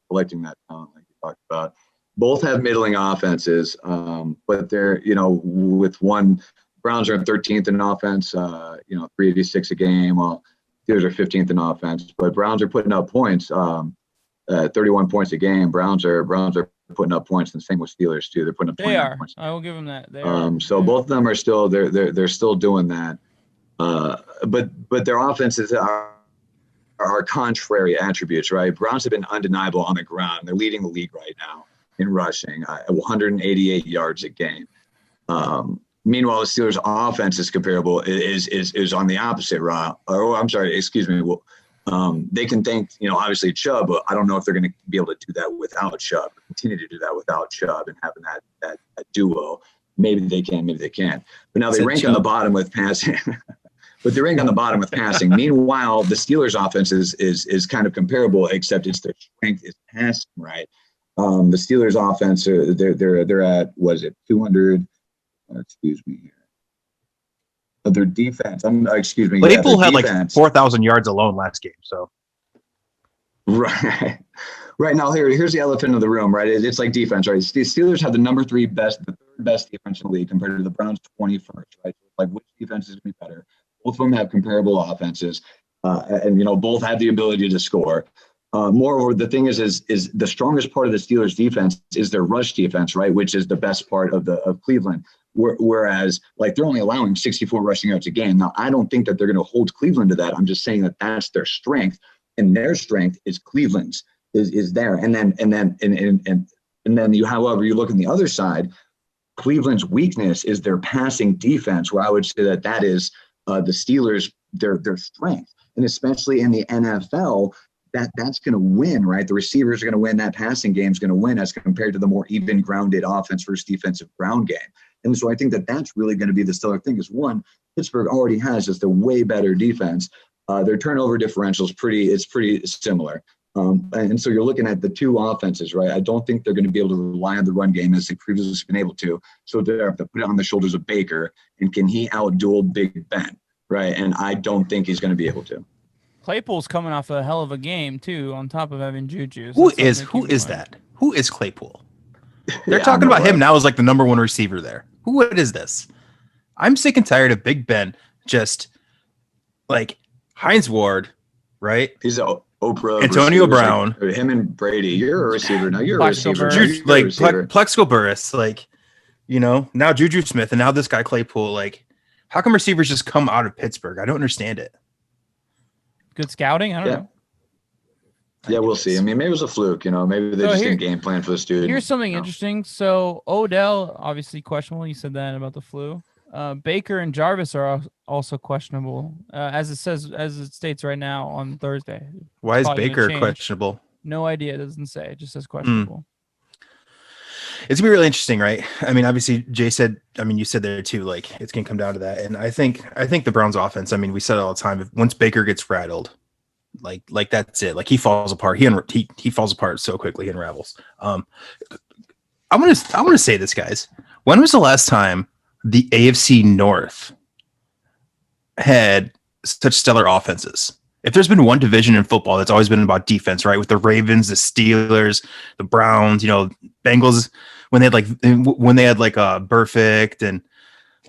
collecting that talent, like you talked about. Both have middling offenses, but they're with one Browns are 13th in offense, 386 a game. Well, Steelers are 15th in offense, but Browns are putting up points, 31 points a game. Browns are putting up points, and same with Steelers too. They're putting up 29 points. I will give them that. So both of them are still they're still doing that, but their offenses are contrary attributes, right? Browns have been undeniable on the ground. They're leading the league right now in rushing, 188 yards a game. Meanwhile, the Steelers' offense is comparable. Is on the opposite route. Oh, I'm sorry. Excuse me. Well, they can thank obviously Chubb, but I don't know if they're going to be able to do that without Chubb. Continue to do that without Chubb and having that duo. Maybe they can. Maybe they can't. But now they rank on the bottom with passing. But they rank on the bottom with passing. Meanwhile, the Steelers' offense is kind of comparable, except it's their strength is passing. Right. The Steelers' offense they're at 200. Excuse me here. Their defense. Excuse me. Claypool had like 4,000 yards alone last game. So. Right. Right now, here's the elephant in the room. Right. It's like defense. Right. The Steelers have the third best defense in the league compared to the Browns 21st. Right. Like which defense is going to be better? Both of them have comparable offenses, and both have the ability to score. Moreover, the thing is the strongest part of the Steelers' defense is their rush defense, right? Which is the best part of Cleveland. Whereas, like they're only allowing 64 rushing yards a game. Now, I don't think that they're going to hold Cleveland to that. I'm just saying that that's their strength, and their strength is Cleveland's is there. And then you, however, you look on the other side, Cleveland's weakness is their passing defense, where I would say that is the Steelers their strength, and especially in the NFL. That's going to win, right? The receivers are going to win. That passing game is going to win as compared to the more even grounded offense versus defensive ground game. And so I think that's really going to be the stellar thing is one, Pittsburgh already has just a way better defense. Their turnover differential is pretty similar. And so you're looking at the two offenses, right? I don't think they're going to be able to rely on the run game as they've previously been able to. So they have to put it on the shoulders of Baker. And can he outduel Big Ben, right? And I don't think he's going to be able to. Claypool's coming off a hell of a game too, on top of having Juju. Who is that? Who is Claypool? They're talking about him now as like the number one receiver there. What is this? I'm sick and tired of Big Ben just like Hines Ward, right? He's Oprah, Antonio Brown, like him and Brady. You're a receiver now. You're a receiver. Plexico Burris, like now Juju Smith, and now this guy Claypool. Like, how come receivers just come out of Pittsburgh? I don't understand it. Good scouting? I don't know. Yeah, we'll see. I mean, maybe it was a fluke, Maybe they just didn't game plan for the student. Here's something interesting. So Odell, obviously questionable. You said that about the flu. Baker and Jarvis are also questionable, as it states right now on Thursday. Why is Baker questionable? No idea. It doesn't say. It just says questionable. It's gonna be really interesting, right? I mean, obviously, Jay said. I mean, you said there too. Like, it's gonna come down to that, and I think the Browns' offense. I mean, we said it all the time. Once Baker gets rattled, like that's it. Like he falls apart. He falls apart so quickly. He unravels. I want to say this, guys. When was the last time the AFC North had such stellar offenses? If there's been one division in football that's always been about defense, right? With the Ravens, the Steelers, the Browns, Bengals, when they had like Burfict and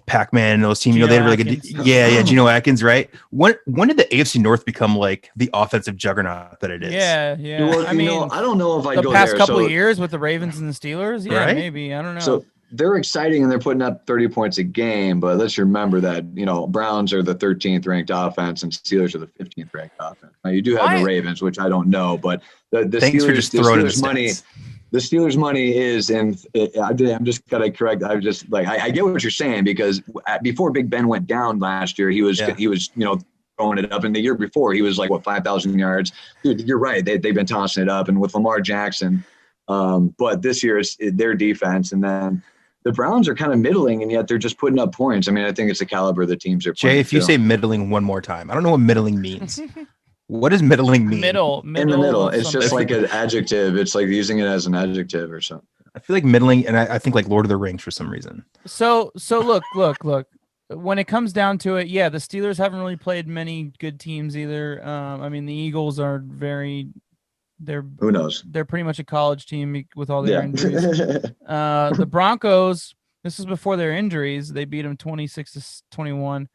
Pac-Man and those teams, they had really good. Yeah, Geno Atkins, right? When did the AFC North become like the offensive juggernaut that it is? Yeah. Well, I mean, I don't know if I the go past there. couple of years with the Ravens and the Steelers, yeah, Right? maybe. I don't know. So they're exciting and they're putting up 30 points a game, but let's remember that Browns are the 13th ranked offense and Steelers are the 15th ranked offense. Now you do have the Ravens, which I don't know, but the Thanks Steelers, for just throwing the Steelers money. stats. The Steelers' money is, and I'm just gotta correct. I just I get what you're saying because before Big Ben went down last year, he was throwing it up, and the year before he was like 5,000 yards. Dude, you're right. They've been tossing it up, and with Lamar Jackson, but this year is their defense, and then the Browns are kind of middling, and yet they're just putting up points. I mean, I think it's the caliber of the teams they're playing. Jay, if you say middling one more time, I don't know what middling means. What does middling mean? Middle. In the middle. It's something. just like an adjective. It's like using it as an adjective or something. I feel like middling, and I think like Lord of the Rings for some reason. So look. When it comes down to it, yeah, the Steelers haven't really played many good teams either. I mean, the Eagles are Who knows? They're pretty much a college team with all their Yeah. injuries. The Broncos, this is before their injuries. They beat them 26-21.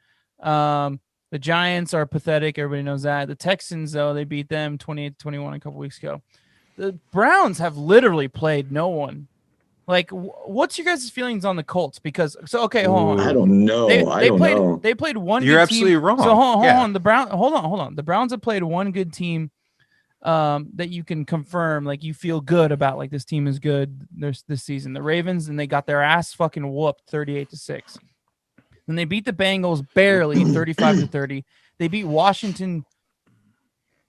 The Giants are pathetic. Everybody knows that. The Texans, though, they beat them 28-21 a couple weeks ago. The Browns have literally played no one. Like, what's your guys' feelings on the Colts? Because okay, hold on. I don't know. They played one. You're good absolutely team. wrong. So hold Yeah. on. Hold on. The Browns have played one good team that you can confirm, like you feel good about, like this team is good this season. The Ravens, and they got their ass fucking whooped 38-6. Then they beat the Bengals barely 35-30. They beat Washington,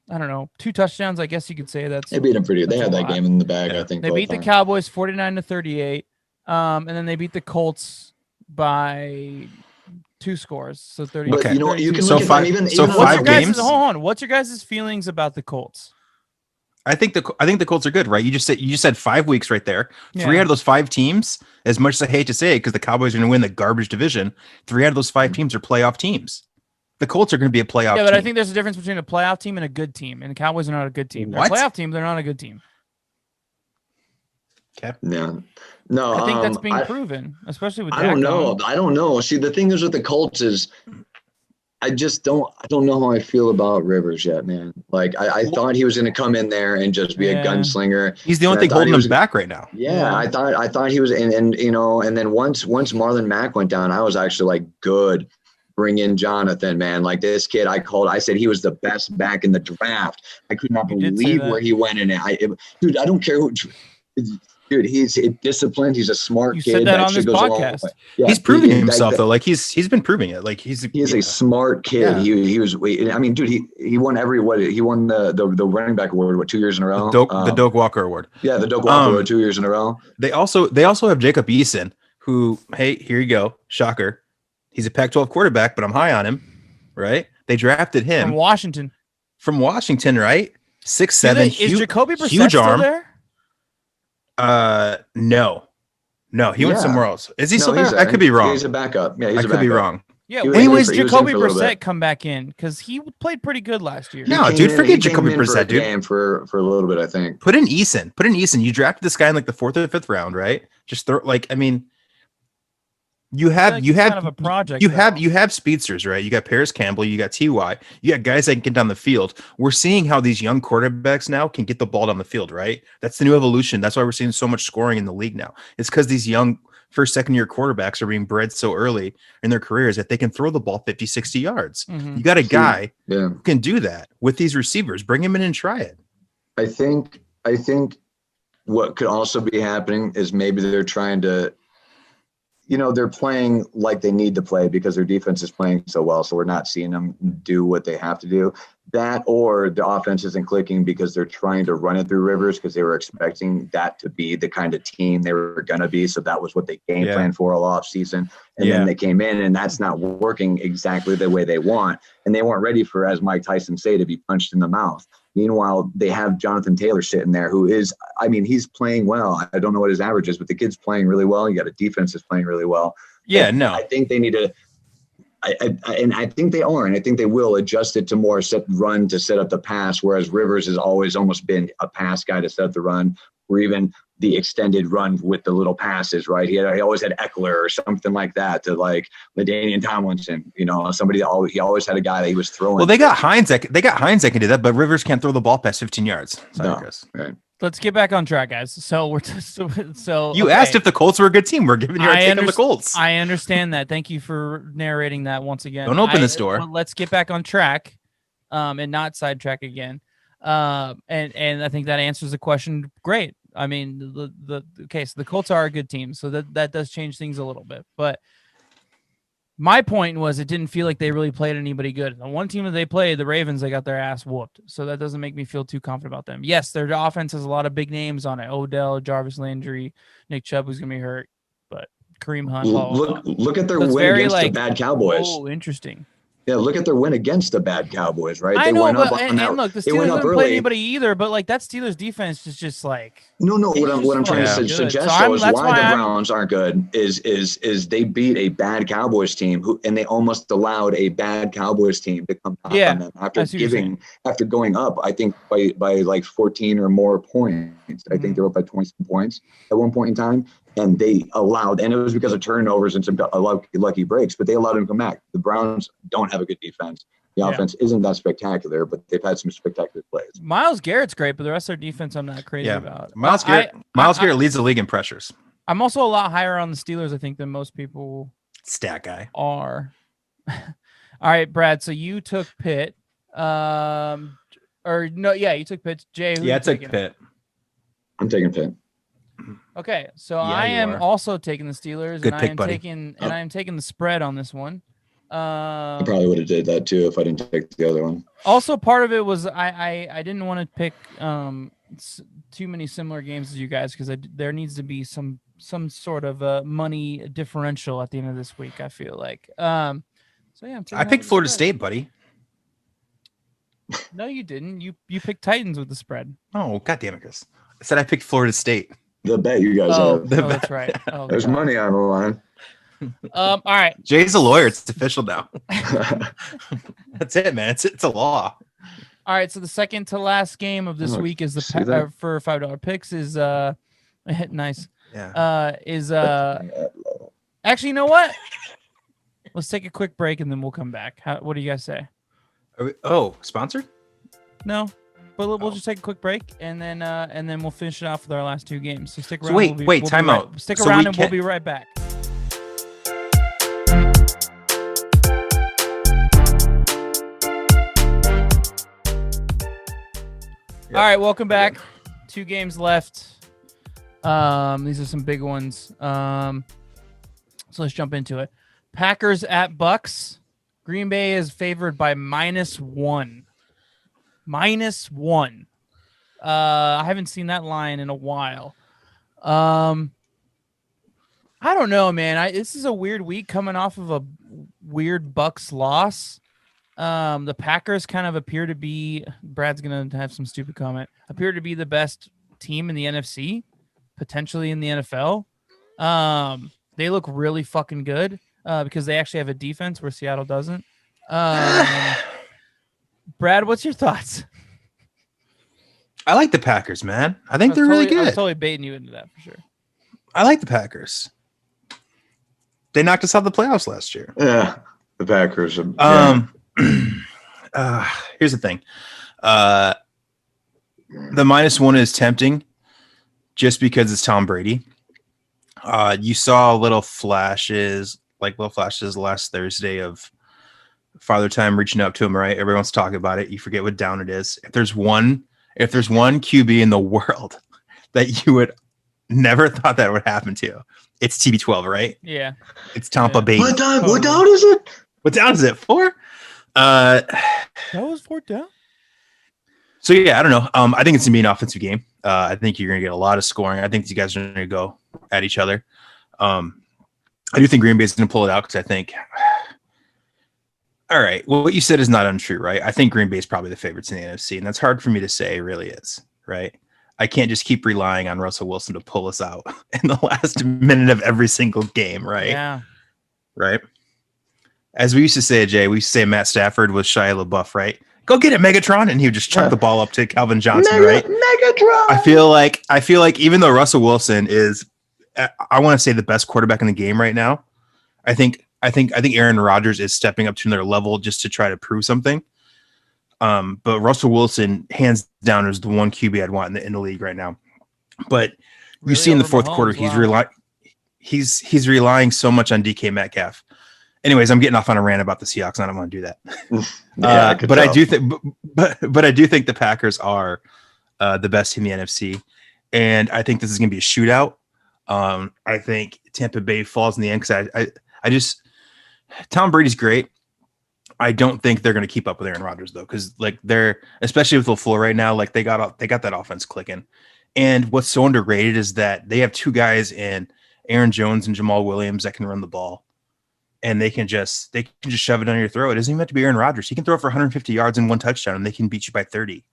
I don't know, 2 touchdowns. I guess you could say They beat them pretty. They had that lot. game in the bag, Yeah. I think. They beat the Cowboys 49-38. And then they beat the Colts by 2 scores. So 30. But Okay. you know what? You can So look at five- them even. so even five on- games? Hold on. What's your guys' feelings about the Colts? I think the Colts are good, right? You just said 5 weeks right there. Yeah. 3 out of those 5 teams, as much as I hate to say it, because the Cowboys are going to win the garbage division, 3 out of those 5 teams are playoff teams. The Colts are going to be a playoff Yeah, but team. I think there's a difference between a playoff team and a good team. And the Cowboys are not a good team. They're What? a playoff team. They're not a good team. Okay. Yeah. No, I think that's being proven, especially with I don't Dak know. gone. I don't know. See, the thing is with the Colts is I don't know how I feel about Rivers yet, man. Like I thought he was going to come in there and just be a gunslinger. He's the only And I thing thought holding he was him back right now. Yeah, I thought he was, and then once Marlon Mack went down, I was actually like, good, bring in Jonathan, man. Like this kid, I said he was the best back in the draft. I could not You did say believe that. where he went in it. Dude, I don't care who. Dude, he's disciplined. He's a smart You kid. said that on shit this goes a long podcast. way. Yeah, He's proving he- himself that- though. Like he's been proving it. Like he's a smart kid. Yeah. He was. I mean, dude, he won he won the running back award 2 years in a row. the Doak Walker Award. Yeah, the Doak Walker Award 2 years in a row. They also have Jacob Eason, who, hey, here you go, shocker, he's a Pac-12 quarterback, but I'm high on him, right? They drafted him From Washington. from Washington, right? 6'7", Is Jacoby Brissett huge still arm. there? No, he went Yeah. somewhere else. Is he still he's there? I could be wrong. He's a backup. Yeah, he's I a could backup. be wrong. Yeah. He was When Anyways, did he was in Jacoby for a little Brissett bit. come back in? Because he played pretty good last year. No, He dude, came forget he came Jacoby in for a Brissett, dude. game for a little bit, I think. Put in Eason. You drafted this guy in like the 4th or 5th round, right? Just throw you have kind of a project. you have speedsters, right? You got Paris Campbell, you got Ty, you got guys that can get down the field. We're seeing how these young quarterbacks now can get the ball down the field, right? That's the new evolution. That's why we're seeing so much scoring in the league now. It's because these young first, second year quarterbacks are being bred so early in their careers that they can throw the ball 50, 60 yards. Mhm. You got a guy Yeah. who can do that with these receivers. Bring him in and try it. I think what could also be happening is maybe they're trying to, they're playing like they need to play because their defense is playing so well. So we're not seeing them do what they have to do. that or the offense isn't clicking because they're trying to run it through Rivers because they were expecting that to be the kind of team they were going to be. So that was what they game planned for all off season. And then they came in and that's not working exactly the way they want. And they weren't ready for, as Mike Tyson say, to be punched in the mouth. Meanwhile, they have Jonathan Taylor sitting there who is, I mean, he's playing well. I don't know what his average is, but the kid's playing really well. You got a defense that's playing really well. Yeah, and no. I think they need to, and I think they are, and I think they will adjust it to more run to set up the pass, whereas Rivers has always almost been a pass guy to set up the run, or even the extended run with the little passes, right? He always had Eckler or something like that to like LaDainian Tomlinson, somebody that he always had a guy that he was throwing. Well, they got Hines that can do that, but Rivers can't throw the ball past 15 yards. Sorry, No, Chris. right. Let's get back on track, guys. So we're You asked if the Colts were a good team. We're giving you our take on the Colts. I understand that. Thank you for narrating that once again. Don't open this door. But let's get back on track, and not sidetrack again. And I think that answers the question. Great. I mean, so the Colts are a good team, so that does change things a little bit. But my point was, it didn't feel like they really played anybody good. The one team that they played, the Ravens, they got their ass whooped. So that doesn't make me feel too confident about them. Yes, their offense has a lot of big names on it. Odell, Jarvis Landry, Nick Chubb, who's going to be hurt, but Kareem Hunt. Look at their win against the bad Cowboys. Oh, interesting. Yeah, look at their win against the bad Cowboys, right? I know, and look, the Steelers didn't play anybody either, but like that Steelers defense is just like no. What I'm trying to suggest though is why the Browns aren't good is they beat a bad Cowboys team and they almost allowed a bad Cowboys team to come top on them after going up. I think by like 14 or more points. I think they were up by 20 points at one point in time. And they allowed, and it was because of turnovers and some lucky breaks, but they allowed him to come back. The Browns don't have a good defense. The offense isn't that spectacular, but they've had some spectacular plays. Myles Garrett's great, but the rest of their defense I'm not crazy about. Myles Garrett leads the league in pressures. I'm also a lot higher on the Steelers, I think, than most people stat guy are. All right, Brad, so you took Pitt. You took Pitt. Jay, I took Pitt. I'm taking Pitt. Okay, so I am also taking the Steelers. Good and pick, I am buddy. I am taking the spread on this one. I probably would have did that too if I didn't take the other one. Also, part of it was I didn't want to pick too many similar games as you guys because there needs to be some sort of money differential at the end of this week. I feel like. I picked Florida State, buddy. No, you didn't. You picked Titans with the spread. Oh, God damn it, Chris! I said I picked Florida State. The bet you guys have. That's right. There's money on the line. All right. Jay's a lawyer. It's official now. That's it, man. It's a law. All right. So the second to last game of this week is for $5 picks is nice. Yeah. Actually, you know what? Let's take a quick break and then we'll come back. What do you guys say? Sponsored? No. But we'll just take a quick break and then we'll finish it off with our last two games. So stick around. So wait, time out. Stick around and we'll be right back. All right, welcome back. 2 games left. These are some big ones. So let's jump into it. Packers at Bucks. Green Bay is favored by -1. -1. I haven't seen that line in a while. I don't know, man. This is a weird week coming off of a weird Bucks loss. The Packers kind of appear to be, Brad's going to have some stupid comment, appear to be the best team in the NFC, potentially in the NFL. They look really fucking good because they actually have a defense where Seattle doesn't. Brad, what's your thoughts? I like the Packers, man. I think they're really good. I was totally baiting you into that for sure. I like the Packers. They knocked us out of the playoffs last year. Yeah, the Packers. Here's the thing. The -1 is tempting just because it's Tom Brady. You saw little flashes last Thursday of Father Time reaching up to him, right? Everyone wants to talk about it. You forget what down it is. If there's one QB in the world that you would never thought that would happen to, it's TB12, right? Yeah. It's Tampa Bay. What down is it? What down is it? 4? That was 4th down? So yeah, I don't know. I think it's gonna be an offensive game. I think you're gonna get a lot of scoring. I think you guys are gonna go at each other. I do think Green Bay is gonna pull it out because I think. All right, well, what you said is not untrue, right? I think Green Bay is probably the favorites in the NFC, and that's hard for me to say. It really is, right? I can't just keep relying on Russell Wilson to pull us out in the last minute of every single game, right? Yeah. Right. As we used to say, Jay, we used to say Matt Stafford was Shia LaBeouf, right? Go get it, Megatron, and he would just chuck the ball up to Calvin Johnson, right? Megatron. I feel like even though Russell Wilson is, I want to say the best quarterback in the game right now, I think Aaron Rodgers is stepping up to another level just to try to prove something. But Russell Wilson, hands down, is the one QB I'd want in the league right now. But Really you see in the over fourth Mahomes, quarter, wow. he's relying so much on DK Metcalf. Anyways, I'm getting off on a rant about the Seahawks. I don't want to do that. Yeah, But I do think, but I do think the Packers are the best in the NFC, and I think this is going to be a shootout. I think Tampa Bay falls in the end because I just Tom Brady's great. I don't think they're going to keep up with Aaron Rodgers though, because like they're especially with LaFleur right now, like they got that offense clicking. And what's so underrated is that they have two guys in Aaron Jones and Jamal Williams that can run the ball. And they can just shove it down your throat. It doesn't even have to be Aaron Rodgers. He can throw it for 150 yards and one touchdown, and they can beat you by 30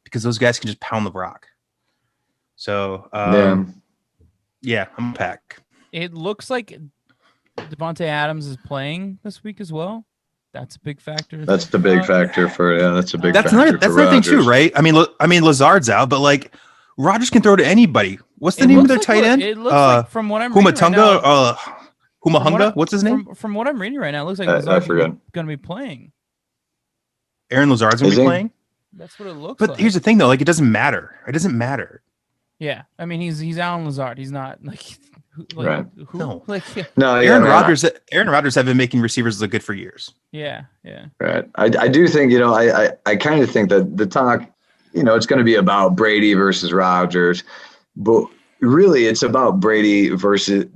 because those guys can just pound the rock. So, yeah, I'm Pack. It looks like Devontae Adams is playing this week as well. That's a big factor. That's the big factor for that's a big. That's factor another thing too, right? I mean, Lazard's out, but like Rodgers can throw to anybody. What's the name of their tight end? It looks like from what I'm reading right now, Humahunga? What's his name? From what I'm reading right now, it looks like I Lazard's forgot. going to be playing. Aaron Lazard's going to be playing? That's what it looks like. But here's the thing, though. Like, it doesn't matter. It doesn't matter. Yeah. I mean, he's Alan Lazard. He's not, like... Right. Who? No. Like, no, Aaron Rodgers have been making receivers look good for years. Yeah, yeah. Right. I do think, I kind of think that the talk, it's going to be about Brady versus Rodgers, but really it's about Brady versus,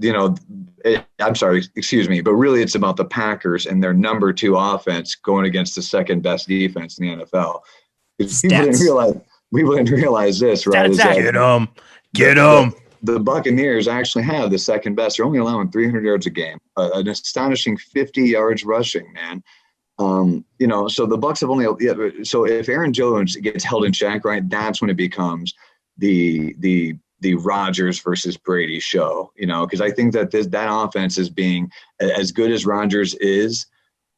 I'm sorry, excuse me, but really it's about the Packers and their number 2 offense going against the second best defense in the NFL. People didn't realize this, right? Get them. The Buccaneers actually have the second best. They're only allowing 300 yards a game, an astonishing 50 yards rushing, man. So the Bucs have only. So if Aaron Jones gets held in check, right, that's when it becomes the Rodgers versus Brady show. Because I think that that offense is being as good as Rodgers is.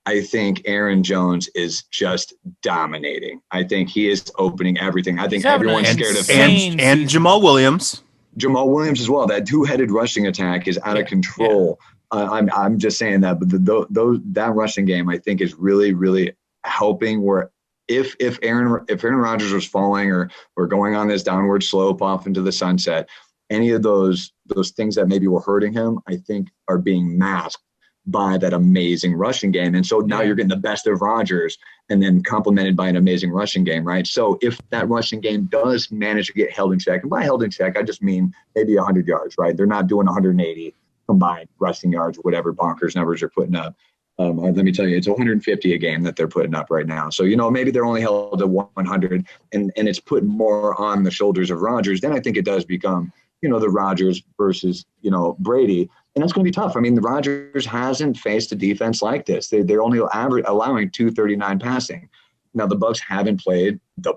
I think Aaron Jones is just dominating. I think he is opening everything. I think everyone's scared of him. And Jamal Williams. Jamal Williams as well. That 2-headed rushing attack is out of control. Yeah. I'm just saying that, but that rushing game I think is really, really helping. Where if Aaron Rodgers was falling or going on this downward slope off into the sunset, any of those things that maybe were hurting him, I think are being masked by that amazing rushing game. And so now you're getting the best of Rodgers and then complemented by an amazing rushing game, right? So if that rushing game does manage to get held in check, and by held in check, I just mean maybe 100 yards, right? They're not doing 180 combined rushing yards, whatever bonkers numbers they're putting up. Let me tell you, it's 150 a game that they're putting up right now. So, maybe they're only held to 100 and it's put more on the shoulders of Rodgers. Then I think it does become, the Rodgers versus, Brady. And that's going to be tough. I mean, the Rodgers hasn't faced a defense like this. They're only allowing 239 passing. Now, the Bucs haven't played the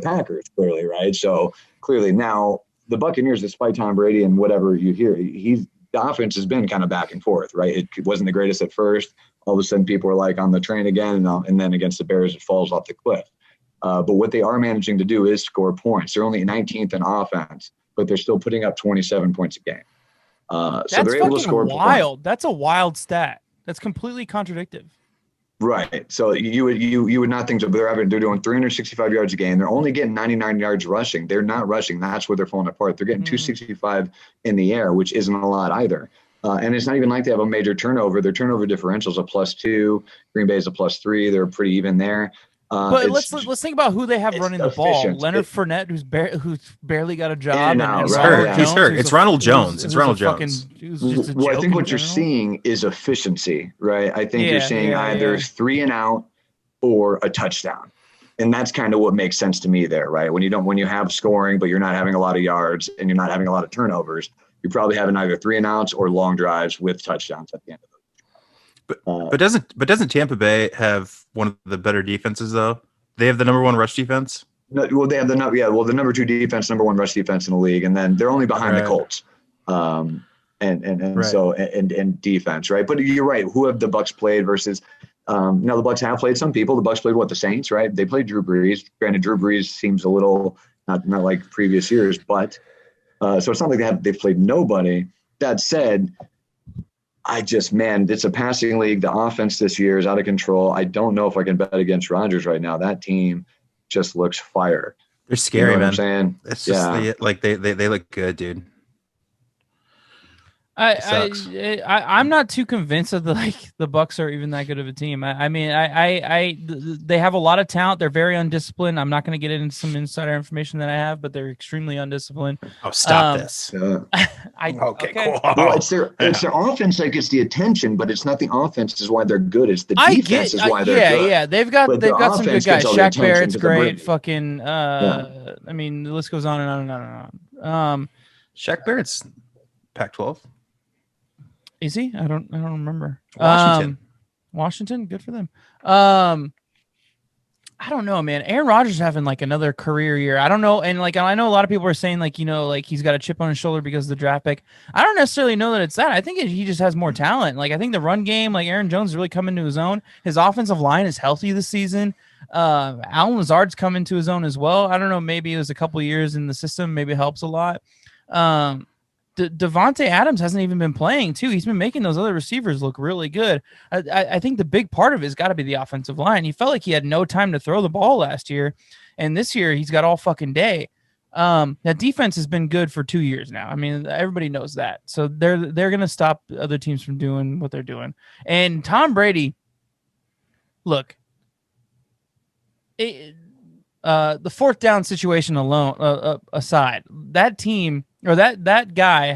Packers, clearly, right? So, clearly now the Buccaneers, despite Tom Brady and whatever you hear, the offense has been kind of back and forth, right? It wasn't the greatest at first. All of a sudden, people are like on the train again, and then against the Bears, it falls off the cliff. But what they are managing to do is score points. They're only 19th in offense, but they're still putting up 27 points a game. So they're able to score. Wild. That's a wild stat. That's completely contradictive. Right. So you would not think so. But they're doing 365 yards a game. They're only getting 99 yards rushing. They're not rushing. That's where they're falling apart. They're getting 265 in the air, which isn't a lot either. And it's not even like they have a major turnover. Their turnover differential is a +2. Green Bay is a +3. They're pretty even there. But let's think about who they have running the ball. Leonard Fournette, who's barely got a job. He's hurt. He's hurt. It's Ronald Jones. It's Ronald Jones. Well, I think what you're seeing is efficiency, right? I think you're seeing either 3 and out or a touchdown. And that's kind of what makes sense to me there, right? When you have scoring, but you're not having a lot of yards and you're not having a lot of turnovers, you're probably having either 3 and outs or long drives with touchdowns at the end of those. But doesn't Tampa Bay have one of the better defenses though? They have the number 1 rush defense. No, well, they have the number 2 defense, number 1 rush defense in the league, and then they're only behind the Colts. And Right. so and defense, right? But you're right. Who have the Bucks played versus? Now the Bucks have played some people. The Bucks played the Saints, right? They played Drew Brees. Granted, Drew Brees seems a little not like previous years, but so it's not like they've played nobody. That said, it's a passing league. The offense this year is out of control. I don't know if I can bet against Rodgers right now. That team just looks fire. They're scary, you know man. I'm saying? It's just they look good, dude. I'm not too convinced that the Bucks are even that good of a team. They have a lot of talent. They're very undisciplined. I'm not going to get into some insider information that I have, but they're extremely undisciplined. Oh, stop this. Okay, cool. Well, it's their offense that gets the attention, but it's not the offense is why they're good. It's the defense is why they're good. Yeah. They've got some good guys. Shaq Barrett's great. Fucking I mean, the list goes on and on and on and on. Shaq Barrett's Pac-12. Is he? I don't remember. Washington, good for them. I don't know, man. Aaron Rodgers is having like another career year. I don't know, and like I know a lot of people are saying like he's got a chip on his shoulder because of the draft pick. I don't necessarily know that it's that. I think he just has more talent. Like I think the run game, like Aaron Jones, is really coming to his own. His offensive line is healthy this season. Allen Lazard's coming to his own as well. I don't know. Maybe it was a couple years in the system. Maybe it helps a lot. Devontae Adams hasn't even been playing too. He's been making those other receivers look really good. I think the big part of it has got to be the offensive line. He felt like he had no time to throw the ball last year, and this year he's got all fucking day. That defense has been good for 2 years now. I mean, everybody knows that. So they're gonna stop other teams from doing what they're doing. And Tom Brady, look, the 4th down situation alone aside, that team. Or that guy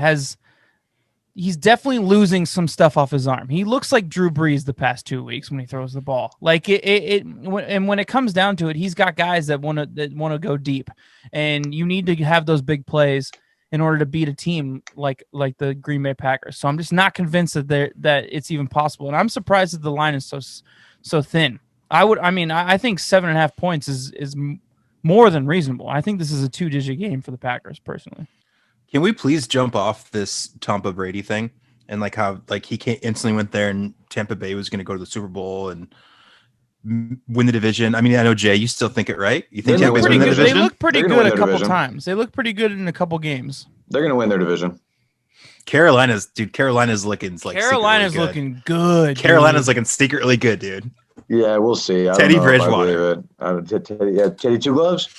he's definitely losing some stuff off his arm. He looks like Drew Brees the past 2 weeks when he throws the ball. Like and when it comes down to it, he's got guys that want to go deep, and you need to have those big plays in order to beat a team like the Green Bay Packers. So I'm just not convinced that it's even possible, and I'm surprised that the line is so thin. I think 7.5 points is more than reasonable. I think this is a 2-digit game for the Packers personally. Can we please jump off this Tampa Brady thing and like how like he instantly went there and Tampa Bay was going to go to the Super Bowl and win the division? I mean, I know Jay, you still think it, right? You think Tampa's win the division? They look pretty good a couple times. They look pretty good in a couple games. They're going to win their division. Carolina's looking good. Carolina's looking secretly good, dude. Yeah, we'll see. Teddy Bridgewater. Teddy Two Gloves.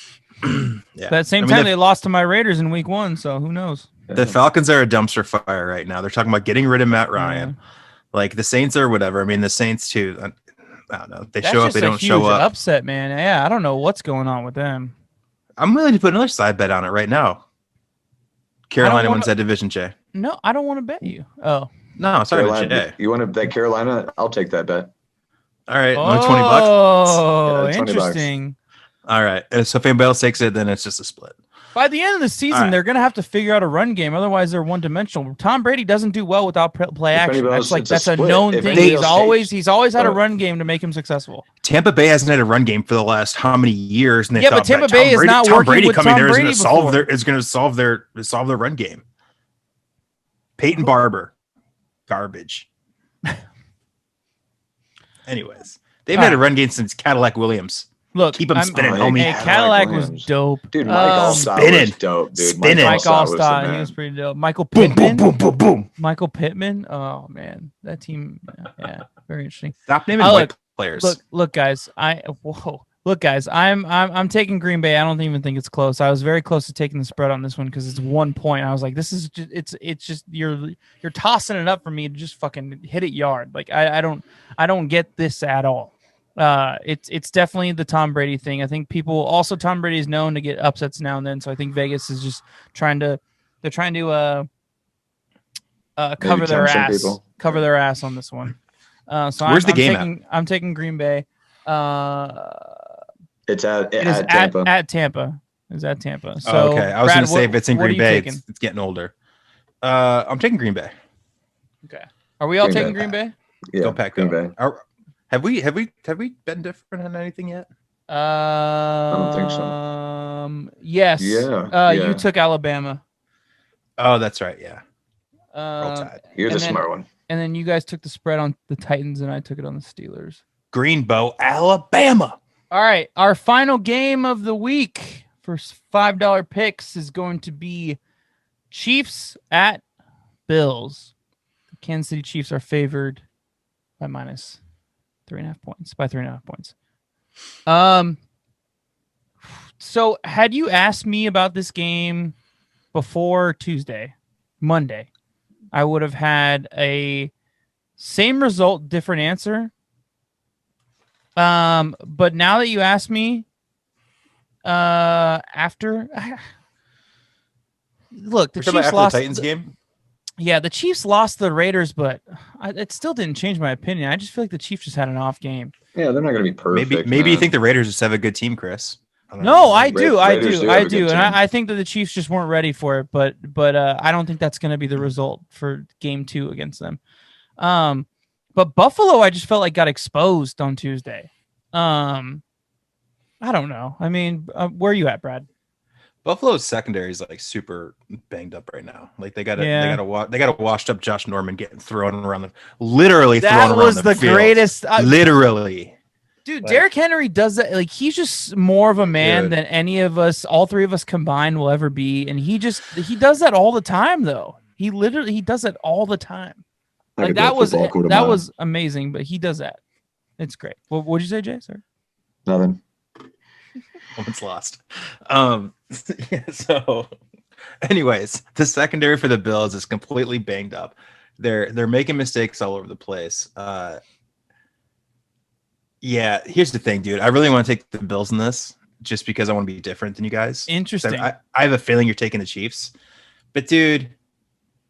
Yeah. That same time they lost to my Raiders in week 1, so who knows? The Falcons are a dumpster fire right now. They're talking about getting rid of Matt Ryan. Yeah. Like the Saints or whatever. I mean, the Saints too. I don't know. They show up, they don't show up. Upset, man. Yeah, I don't know what's going on with them. I'm willing to put another side bet on it right now. Carolina wins that division, Jay. No, I don't want to bet you. Oh. No, sorry, Jay. You want to bet Carolina? I'll take that bet. All right. $20. Oh, yeah, interesting. All right. So if anybody else takes it, then it's just a split. By the end of the season, they're going to have to figure out a run game. Otherwise, they're one-dimensional. Tom Brady doesn't do well without play action. That's a known thing. He's always had a run game to make him successful. Tampa Bay hasn't had a run game for the last how many years? And they but Tampa Bay is not working with Tom Brady. Is going to solve their run game. Peyton Barber, garbage. Anyways, they've had a run game since Cadillac Williams. Look, keep him spinning, homie. Hey, Cadillac was dope. Dude, Mike Allstott was dope, dude. Mike Allstott, he was pretty dope. Michael Pittman. Boom. Michael Pittman. Oh, man. That team, yeah, very interesting. Stop naming white players. Look, guys. I'm taking Green Bay. I don't even think it's close. I was very close to taking the spread on this one because it's 1 point. I was like, this is just, it's just you're tossing it up for me to just fucking hit it yard. Like I don't get this at all. It's definitely the Tom Brady thing. I think Tom Brady is known to get upsets now and then. So I think Vegas is just trying to cover their ass on this one. So where's the game at? I'm taking Green Bay. It's at It is Tampa. at Tampa. It's at Tampa. So, Oh, okay. I was Brad, going to say if it's in what are Green you Bay, taking? it's getting older. I'm taking Green Bay. Okay. Are we all Green taking Bay. Green Bay? Yeah, Go Pack. Green Go. Bay. Have we been different on anything yet? I don't think Yes. Yeah. You took Alabama. Oh, that's right. Yeah. Roll Um, Tide. You're the and then- smart one. and then you guys took the spread on the Titans, and I took it on the Steelers. Greenbow, Alabama. All right, our final game of the week for $5 picks is going to be Chiefs at Bills. The Kansas City Chiefs are favored by minus 3.5 points. By 3.5 points. So had you asked me about this game before Monday, I would have had a same result, different answer. But now that you ask me, look, the We're talking about Chiefs after lost the Titans game. Yeah, the Chiefs lost the Raiders, but it still didn't change my opinion. I just feel like the Chiefs just had an off game. Yeah, they're not going to be perfect. Maybe you man. think the Raiders just have a good team, Chris. I don't No, know. I do, Raiders do have a good and team. I think that the Chiefs just weren't ready for it. But I don't think that's going to be the result for Game 2 against them. But Buffalo, I just felt like got exposed on Tuesday. I don't know. I mean, where are you at, Brad? Buffalo's secondary is like super banged up right now. Like they got a washed up Josh Norman getting thrown around the literally That thrown around was the field. greatest. Literally. Dude, Like- Derrick Henry does that. Like, he's just more of a man Dude. than any of us, all three of us combined, will ever be. And he does that all the time, though. He does it all the time. I Like, could that do a was football quarterback. amazing. But he does that. It's great. What'd you say, Jay? Sorry. Nothing. One's lost. Yeah, so anyways, the secondary for the Bills is completely banged up. They're making mistakes all over the place. Yeah, here's the thing, dude. I really want to take the Bills in this just because I want to be different than you guys. Interesting. So I have a feeling you're taking the Chiefs. But dude,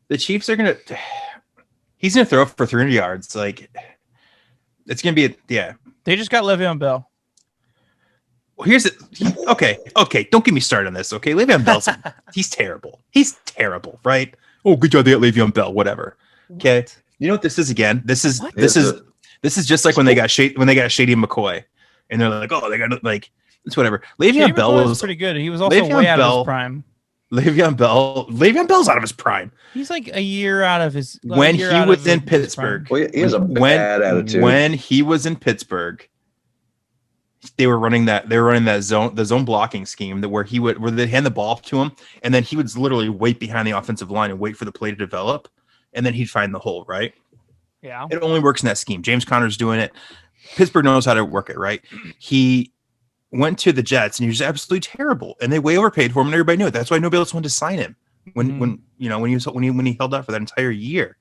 the Chiefs are he's gonna throw for 300 yards. Like, it's gonna be They just got Le'Veon Bell. Well, here's it. Okay. Don't get me started on this. Okay, Le'Veon Bell's he's terrible. He's terrible, right? Oh, good job, they got Le'Veon Bell. Whatever. Okay. You know what this is again? This is just like when they got Shady McCoy, and they're like, oh, they got like it's whatever. Le'Veon Bell was pretty good. He was also way out of his prime. Le'Veon Bell's out of his prime. He's like a year out of his when he was in Pittsburgh. Well, he has a bad attitude. When he was in Pittsburgh, they were running the zone blocking scheme where they hand the ball to him, and then he would literally wait behind the offensive line and wait for the play to develop, and then he'd find the hole, right? Yeah. It only works in that scheme. James Conner's doing it. Pittsburgh knows how to work it, right? He went to the Jets and he was absolutely terrible, and they way overpaid for him, and everybody knew it. That's why nobody else wanted to sign him when he held out for that entire year.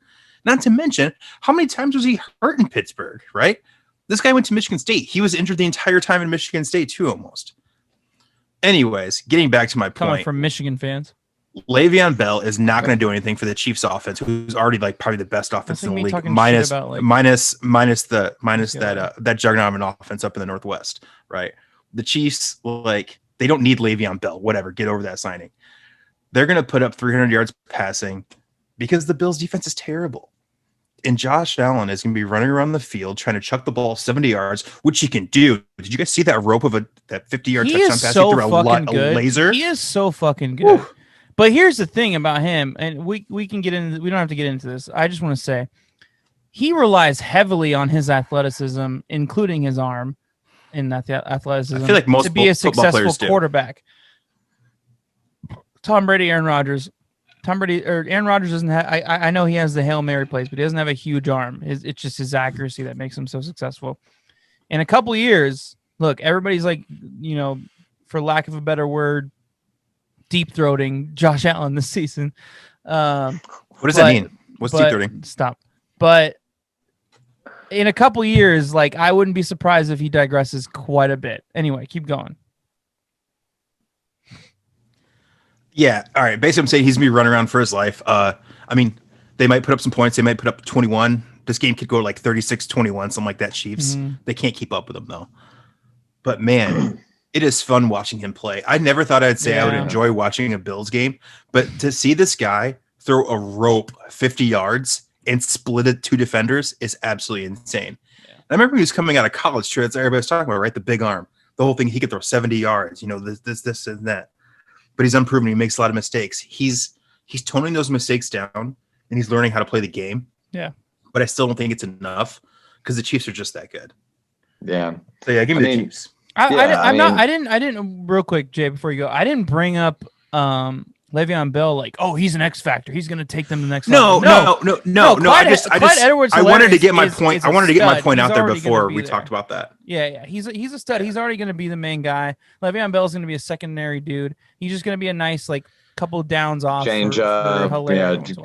Not to mention, how many times was he hurt in Pittsburgh, right? This guy went to Michigan State. He was injured the entire time in Michigan State too, almost. Anyways, getting back to my Coming point, from Michigan fans, Le'Veon Bell is not going to do anything for the Chiefs offense, who's already like probably the best offense in the league, minus that juggernaut of an offense up in the Northwest, right? The Chiefs, like, they don't need Le'Veon Bell. Whatever, get over that signing. They're going to put up 300 yards passing because the Bills' defense is terrible. And Josh Allen is going to be running around the field trying to chuck the ball 70 yards, which he can do. Did you guys see that rope of that 50-yard touchdown pass? So he threw a laser. He is so fucking good. Woo. But here's the thing about him, and we can get into. We don't have to get into this. I just want to say, he relies heavily on his athleticism, including his arm, in that athleticism. I feel like most to be a successful do. quarterback. Tom Brady, Aaron Rodgers. Aaron Rodgers doesn't have. I know he has the Hail Mary plays, but he doesn't have a huge arm. It's just his accuracy that makes him so successful. In a couple years, look, everybody's like, for lack of a better word, deep throating Josh Allen this season. What does that mean? What's deep throating? Stop. But in a couple years, like, I wouldn't be surprised if he digresses quite a bit. Anyway, keep going. Yeah. All right. Basically, I'm saying he's going to be running around for his life. I mean, they might put up some points. They might put up 21. This game could go like 36-21, something like that, Chiefs. Mm-hmm. They can't keep up with them, though. But, man, it is fun watching him play. I never thought I'd say I would Yeah. enjoy watching a Bills game, but to see this guy throw a rope 50 yards and split it two defenders is absolutely insane. Yeah. I remember he was coming out of college, too. That's what everybody was talking about, right? The big arm, the whole thing. He could throw 70 yards, this, and that. But he's unproven. He makes a lot of mistakes. He's toning those mistakes down, and he's learning how to play the game. Yeah. But I still don't think it's enough because the Chiefs are just that good. Yeah. So yeah, give me the Chiefs. I didn't real quick, Jay, before you go, I didn't bring up Le'Veon Bell like, oh, he's an X factor. He's going to take them to the next level. No. Clyde Edwards I wanted to get my is point. a I wanted to get my stud. point He's out there already before gonna be we there. talked about that. Yeah. He's a stud. He's already going to be the main guy. Le'Veon Bell's going to be a secondary dude. He's just going to be a nice couple downs off. Change up,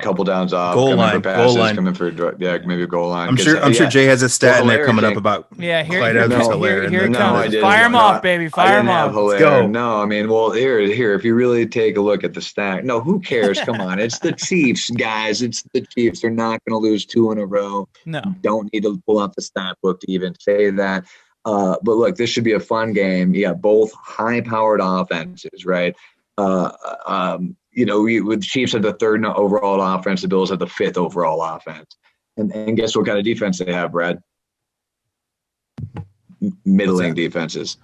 couple downs off. Goal coming line, for passes, goal line. coming for maybe a goal line. I'm sure Jay has a stat in there coming up about here Clyde Edwards-Helaire. Here it No, comes. I didn't. Fire him No, off, baby. Fire him off. Let's go. No, I mean, well, here. If you really take a look at the stack, no, who cares? Come on, it's the Chiefs, guys. It's the Chiefs. They're not going to lose 2 in a row. No. Don't need to pull out the stat book to even say that. But look, this should be a fun game. You got both high-powered offenses, right? The Chiefs have the 3rd overall offense. The Bills have the 5th overall offense. And guess what kind of defense they have, Brad? Middling defenses.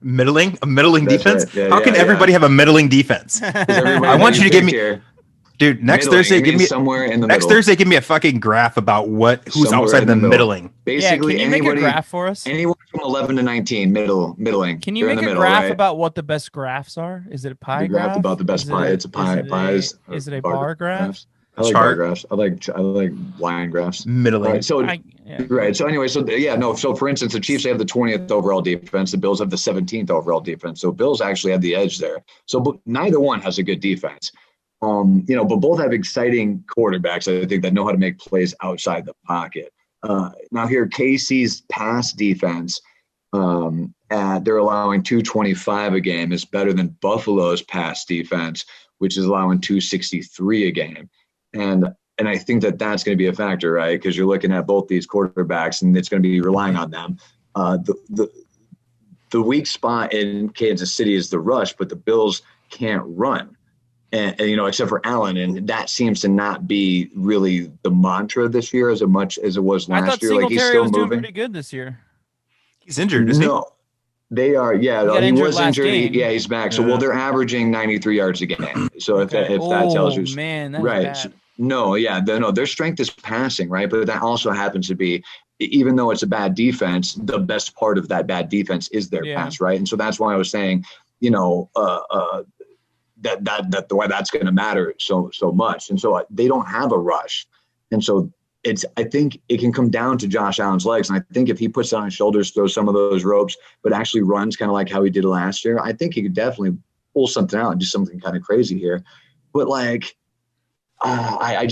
A middling That's defense? right. Yeah, How can everybody have a middling defense? I want you to give me, dude. Next Middling, Thursday, give me somewhere in the next middle. Thursday. Give me a fucking graph about who's Somewhere outside in the the middle. middling. Basically, can you make anybody, a graph for us? anyone from 11 to 19, middling. Can you They're make in the a middle, graph right? about what the best graphs are? Is it a pie The graph about the best Is it pie. a- It's a pie. Is it a bar graph? Graphs. I like Chart. bar graphs. I like line graphs. Middling. Right. So Yeah. right. So anyway, So for instance, the Chiefs have the 20th overall defense. The Bills have the 17th overall defense. So Bills actually have the edge there. So but neither one has a good defense. But both have exciting quarterbacks, I think, that know how to make plays outside the pocket. Now here, KC's pass defense, they're allowing 225 a game, is better than Buffalo's pass defense, which is allowing 263 a game. And I think that's going to be a factor, right? Because you're looking at both these quarterbacks, and it's going to be relying on them. The weak spot in Kansas City is the rush, but the Bills can't run. And except for Allen, and that seems to not be really the mantra this year as much as it was I last thought year. Like he's Singletary still was doing moving. pretty good this year. He's injured, isn't he? No, they are. Yeah, got he injured was last injured. game. Yeah, he's back. So they're averaging 93 yards a game. So if that tells you, man, that's right? bad. No, yeah, their strength is passing, right? But that also happens to be, even though it's a bad defense, the best part of that bad defense is their pass, right? And so that's why I was saying, that why that's going to matter so much. And so they don't have a rush. And so I think it can come down to Josh Allen's legs. And I think if he puts it on his shoulders, throws some of those ropes, but actually runs kind of like how he did last year, I think he could definitely pull something out and do something kind of crazy here. But I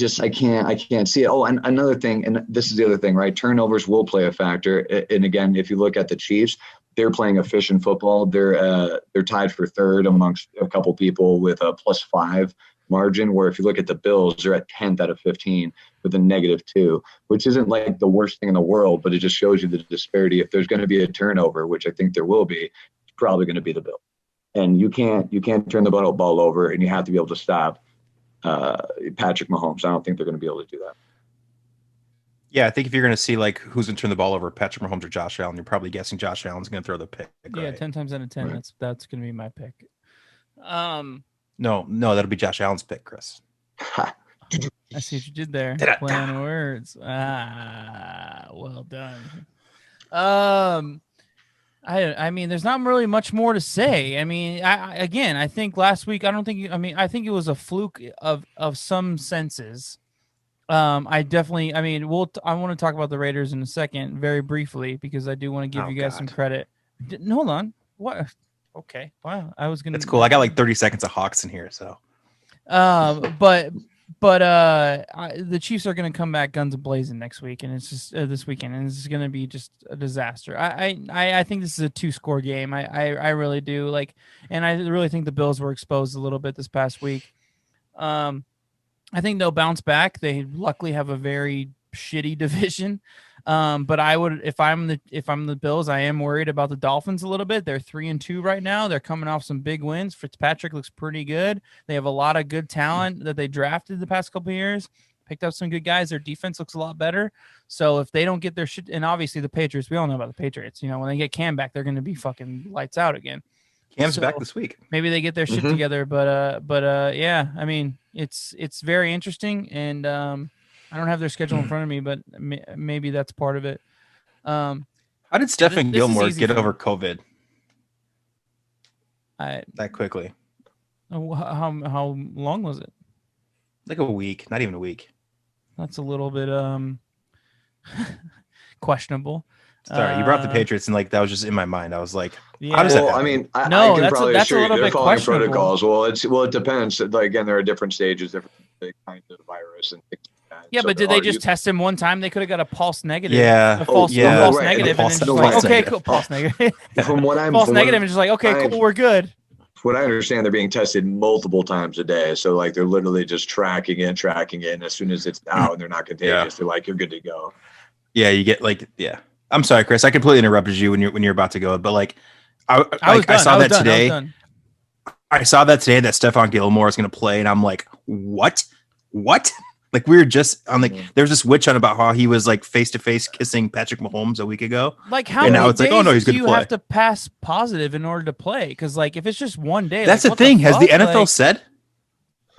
can't see it. Oh, and another thing, and this is the other thing, right? Turnovers will play a factor. And again, if you look at the Chiefs, they're playing efficient football. They're tied for 3rd amongst a couple people with a +5 margin, where if you look at the Bills, they're at 10th out of 15 with a -2, which isn't like the worst thing in the world, but it just shows you the disparity. If there's going to be a turnover, which I think there will be, it's probably going to be the Bills. And you can't turn the ball over, and you have to be able to stop Patrick Mahomes. I don't think they're going to be able to do that. Yeah, I think if you're going to see who's going to turn the ball over, Patrick Mahomes or Josh Allen, you're probably guessing Josh Allen's going to throw the pick. Yeah, right? 10 times out of 10, Right. that's going to be my pick. No, that'll be Josh Allen's pick, Chris. I see what you did there. Da-da-da. Play on words. Well done. I mean, there's not really much more to say. I mean, I think last week, I think it was a fluke of some senses. I want to talk about the Raiders in a second, very briefly, because I do want to give you guys some credit. Hold on. What? Okay. Wow. I was going to. That's cool. I got 30 seconds of Hawks in here, so. But the Chiefs are going to come back guns a-blazing next week, and it's just this weekend, and it's going to be just a disaster. I think this is a 2-score game. I really do and I really think the Bills were exposed a little bit this past week. I think they'll bounce back. They luckily have a very shitty division. But I would, if I'm the Bills, I am worried about the Dolphins a little bit. They're 3-2 right now. They're coming off some big wins. Fitzpatrick looks pretty good. They have a lot of good talent that they drafted the past couple of years. Picked up some good guys. Their defense looks a lot better. So if they don't get their shit, and obviously the Patriots, we all know about the Patriots. You know, when they get Cam back, they're going to be fucking lights out again. Cam's back this week. Maybe they get their shit together, but yeah, I mean, it's very interesting, and I don't have their schedule in front of me, but maybe that's part of it. How did Stephen Gilmore get over COVID that quickly? How long was it? Like a week, not even a week. That's a little bit questionable. Sorry, you brought up the Patriots, and like that was just in my mind. I was like, yeah. how does that Well, happen? I mean, I No, can that's a- probably that's a assure you little they're bit following questionable. protocols. Well, it depends. Like, again, there are different stages, different kinds of virus and things like that. Yeah, So but did there they are- just test him one time? They could have got a false negative. Yeah. A false, yeah. a false right. negative, The and then false- just no, like, false okay, negative. cool, false negative. From what I'm false from negative, what, and just like, okay, cool, we're good. what I understand, they're being tested multiple times a day. So like they're literally just tracking it. And as soon as it's out and they're not contagious, they're like, you're good to go. Yeah, you get like, yeah. I'm sorry, Chris. I completely interrupted you when you're about to go, but like, I saw that today. I saw that today that Stephon Gilmore is going to play, and I'm like, what? Like we were just on there's this witch hunt about how he was like face to face kissing Patrick Mahomes a week ago. Like how And many now it's days like, oh, no, he's do good to you play. have to pass positive in order to play? Because like if it's just one day, That's like, the what thing. Has the fuck? NFL Like, said?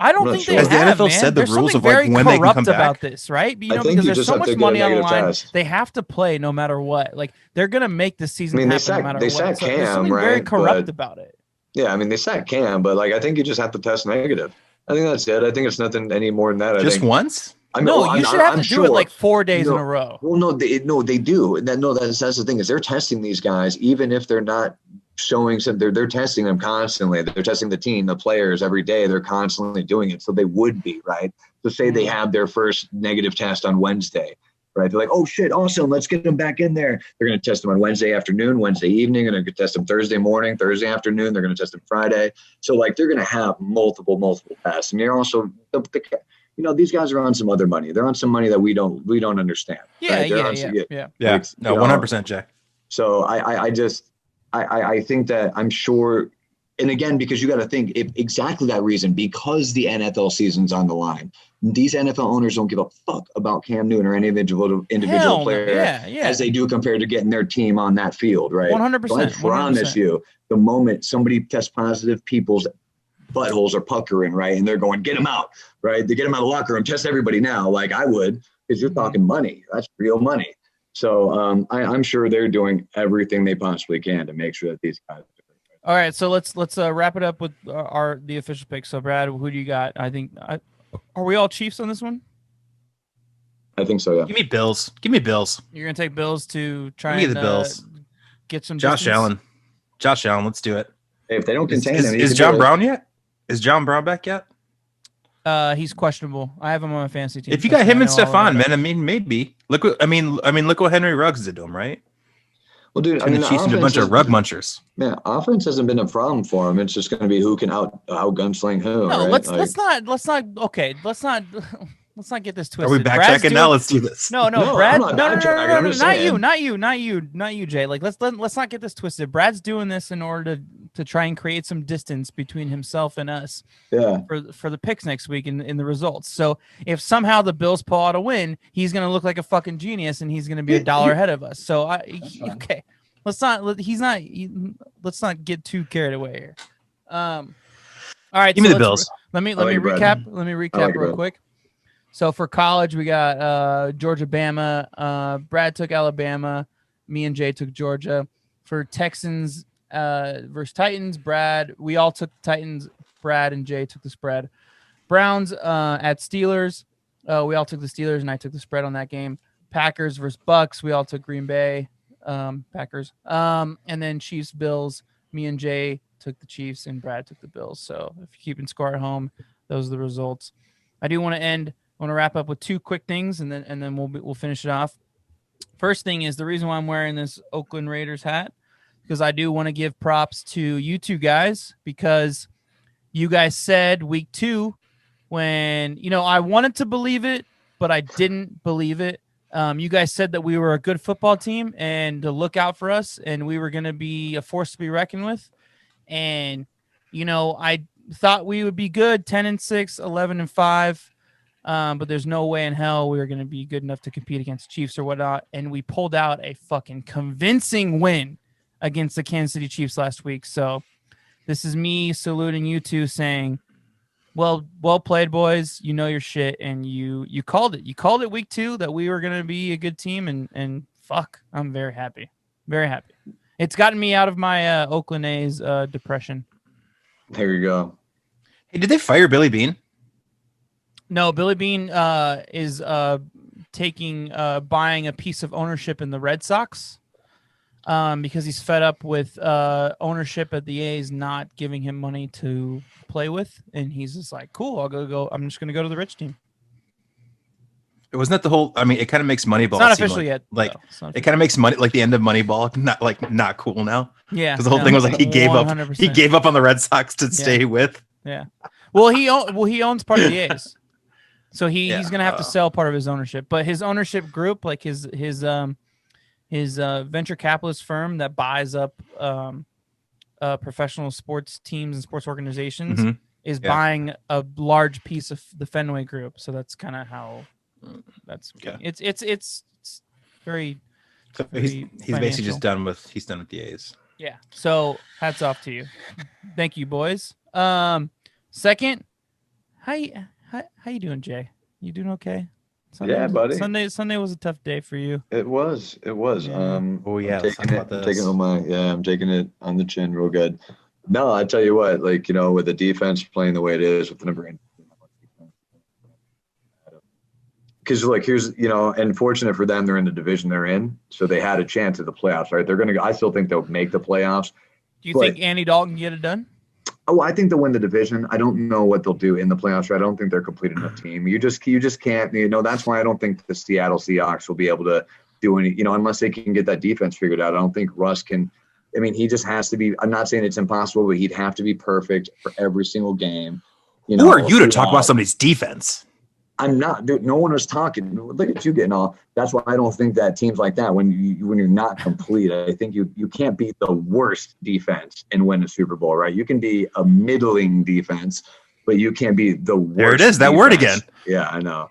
I don't I'm not think sure. they Has have, the NFL man. said the There's rules something of, like, very when they can come corrupt back? about this, right? You I know, think because you there's just so have much to get money a on the negative line. test. They have to play no matter what. Like they're gonna make the season I mean, happen no matter they what. sat So there's Cam, something very right? corrupt But- about it. Yeah, I mean, they sat Cam, but like I think you just have to test negative. I think that's it. I think it's nothing any more than that. I Just think. once? I mean, No, well, you should have to do it like 4 days in a row. Well, no, they do. That's the thing is they're testing these guys even if they're not showing some. They're testing them constantly. They're testing the team, the players every day. They're constantly doing it, so they would be right. So say they have their first negative test on Wednesday, right? They're like, oh shit, awesome, let's get them back in there. They're going to test them on Wednesday afternoon, Wednesday evening. They're going to test them Thursday morning, Thursday afternoon. They're going to test them Friday. So like they're going to have multiple tests, and they're also these guys are on some other money. They're on some money that we don't understand. Yeah, right? yeah. Yeah. No, 100%, Jack. So I think that I'm sure, and again, because you got to think if exactly that reason, because the NFL season's on the line, these NFL owners don't give a fuck about Cam Newton or any individual Hell no. player Yeah. as they do compared to getting their team on that field, right? 100%. So I promise 100%. you, the moment somebody tests positive, people's buttholes are puckering, right? And they're going, get them out, right? They get them out of the locker room, test everybody now, like I would, because you're talking money. That's real money. So I'm sure they're doing everything they possibly can to make sure that these guys. All right, so let's wrap it up with the official picks. So Brad, who do you got? I think are we all Chiefs on this one? I think so, yeah. Give me Bills. You're gonna take Bills to try Give me and the Bills. Get some Josh distance? Allen. Let's do it. If they don't contain Is them, is John Brown yet? Is John Brown back yet? He's questionable. I have him on my fantasy team. If you got him and so I know all Stephon, about it. man, I mean, maybe. Look what Henry Ruggs did to him, right? Well, dude, And the Chiefs and a bunch of rug munchers. Yeah, offense hasn't been a problem for him. It's just going to be who can out gunsling who. No, right? let's not get this twisted. Are we Brad's backtracking now? Let's do this. No, No, Brad. I'm not backtracking. I'm just saying. Not you, Jay. Like let's not get this twisted. Brad's doing this in order to try and create some distance between himself and us Yeah. for the picks next week in the results. So if somehow the Bills pull out a win, he's gonna look like a fucking genius and he's gonna be $1 ahead of us. So okay, let's not get too carried away here. All right, Give me so the Bills. Let me like it, Brad. recap. Let me recap like it, real Brad. quick. So for college, we got Georgia, Bama. Brad took Alabama. Me and Jay took Georgia. For Texans versus Titans, we all took the Titans. Brad and Jay took the spread. Browns at Steelers. We all took the Steelers, and I took the spread on that game. Packers versus Bucks. We all took Green Bay. Packers. And then Chiefs, Bills. Me and Jay took the Chiefs, and Brad took the Bills. So if you're keeping score at home, those are the results. I do want to wrap up with two quick things, and then we'll finish it off. First thing is the reason why I'm wearing this Oakland Raiders hat, because I do want to give props to you two guys, because you guys said week 2 when, I wanted to believe it, but I didn't believe it, You guys said that we were a good football team and to look out for us, and we were going to be a force to be reckoned with. And, I thought we would be good, 10-6, 11-5. But there's no way in hell we were going to be good enough to compete against Chiefs or whatnot. And we pulled out a fucking convincing win against the Kansas City Chiefs last week. So this is me saluting you two, saying, well played, boys. You know your shit, and you called it. You called it week 2 that we were going to be a good team, and fuck, I'm very happy. Very happy. It's gotten me out of my Oakland A's depression. There you go. Hey, did they fire Billy Bean? No, Billy Bean is buying a piece of ownership in the Red Sox because he's fed up with ownership at the A's not giving him money to play with, and he's just like, cool, I'll go. I'm just gonna go to the rich team. It wasn't that the whole. I mean, it kind of makes Moneyball. It's not official yet. Like it kind of makes money like the end of Moneyball not cool now. Yeah, because the whole thing was like he gave 100%. He gave up on the Red Sox to stay with. Yeah. Well, he owns part of the A's, so he's gonna have to sell part of his ownership. But his ownership group, like his venture capitalist firm that buys up professional sports teams and sports organizations, is buying a large piece of the Fenway Group. So that's kind of how. That's it's very. So he's basically just done with the A's. Yeah. So hats off to you. Thank you, boys. Second, how you doing, Jay? You doing okay? Buddy. Sunday was a tough day for you. It was. Yeah. I'm taking it on the chin real good. No, I tell you what, with the defense playing the way it is with the number 8. Because here's, and fortunate for them, they're in the division they're in, so they had a chance at the playoffs, right? I still think they'll make the playoffs. Do you think Andy Dalton can get it done? Oh, I think they'll win the division. I don't know what they'll do in the playoffs, right? I don't think they're a complete enough team. You just can't, that's why I don't think the Seattle Seahawks will be able to do any, unless they can get that defense figured out. I don't think Russ can. I mean, he just has to be. I'm not saying it's impossible, but he'd have to be perfect for every single game. Who are you to talk about somebody's defense? I'm not, dude. No one was talking. Look at you getting all. That's why I don't think that teams like that, when you're not complete, I think you can't be the worst defense and win a Super Bowl, right? You can be a middling defense, but you can't be the worst. There it is. That defense. Word again. Yeah, I know.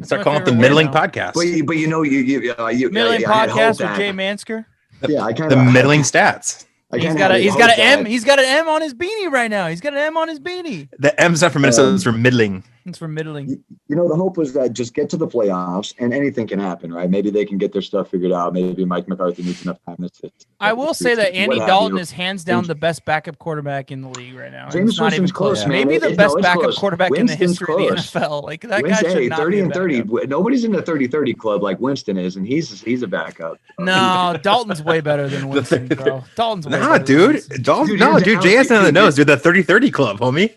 Start calling it the middling podcast. But you middling podcast with Jay Mansker. Yeah, I kind of the middling stats. He's got an M. He's got an M on his beanie right now. He's got an M on his beanie. The M's not for Minnesota. It's for middling. It's for middling. The hope was that just get to the playoffs and anything can happen, right? Maybe they can get their stuff figured out. Maybe Mike McCarthy needs enough time to. I will say that Andy Dalton is hands down the best backup quarterback in the league right now. James Winston's close, man. Maybe the best backup quarterback in the history of the NFL. Like that guy should not 30 and 30. Backup. Nobody's in the 30-30 club like Winston is, and he's a backup. No, Dalton's way better than Winston, bro. Dalton's way better dude. Dude, Jay has none of the nose. You're the 30-30 club, homie.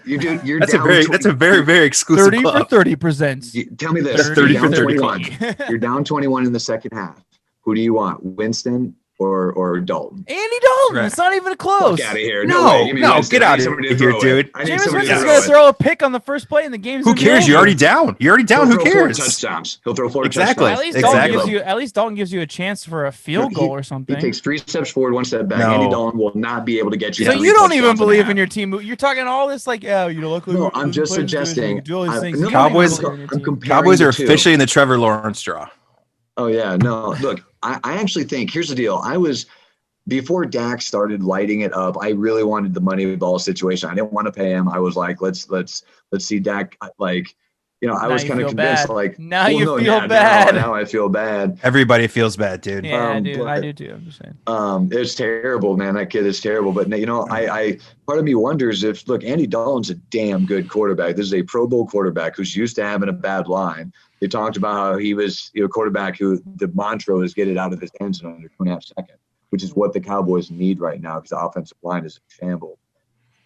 That's a very, very exclusive 30 club. for 30 presents. Tell me this. 30 for 30. You're down 21 in the second half. Who do you want, Winston or Dalton? Andy Dalton. Right. It's not even close. Get out of here. No, get out of here, dude. James Winston's going to throw a pick on the first play in the game. Who cares? You're already down. Who cares? Touchdowns. He'll throw 4 touchdowns. At least Dalton gives you a chance for a field goal or something. He takes 3 steps forward, 1 step back. No. Andy Dalton will not be able to get you. So you don't even believe in your team. You're talking all this like, luckily. No, I'm just suggesting. Cowboys are officially in the Trevor Lawrence draw. Oh yeah, no. Look, I actually think here's the deal. Before Dak started lighting it up, I really wanted the Moneyball situation. I didn't want to pay him. I was like, let's see Dak. I was kind of convinced. Bad. Now you feel bad. Now I feel bad. Everybody feels bad, dude. Yeah, dude, I do too. I'm just saying. It's terrible, man. That kid is terrible. But I part of me wonders if Andy Dalton's a damn good quarterback. This is a Pro Bowl quarterback who's used to having a bad line. They talked about how he was a quarterback who the mantra is get it out of his end zone under 2.5 seconds, which is what the Cowboys need right now because the offensive line is in shambles.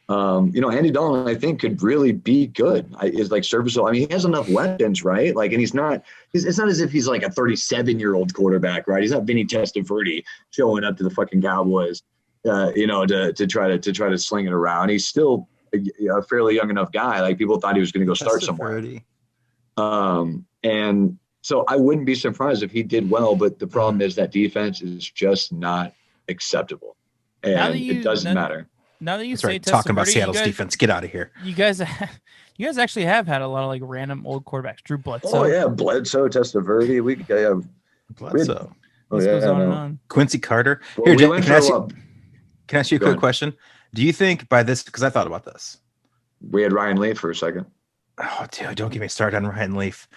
Andy Dalton, I think, could really be good. Is like serviceable. I mean, he has enough weapons, right? Like, and it's not as if he's like a 37-year-old quarterback, right? He's not Vinny Testaverde showing up to the fucking Cowboys, to try to sling it around. He's still a fairly young enough guy. Like people thought he was going to go start somewhere. And So I wouldn't be surprised if he did well, but the problem is that defense is just not acceptable, and it doesn't matter. Now that you That's say right. Talking about Testaverde, Seattle's defense. Get out of here. you guys actually have had a lot of like random old quarterbacks. Drew Bledsoe. Oh yeah, Bledsoe, Testaverde. We have Bledsoe. This goes on and on. Quincy Carter. Well, Here, we Jay, went can I for ask you a quick question? Do you think by this, because I thought about this. We had Ryan Leaf for a second. Oh, dude, don't get me started on Ryan Leaf.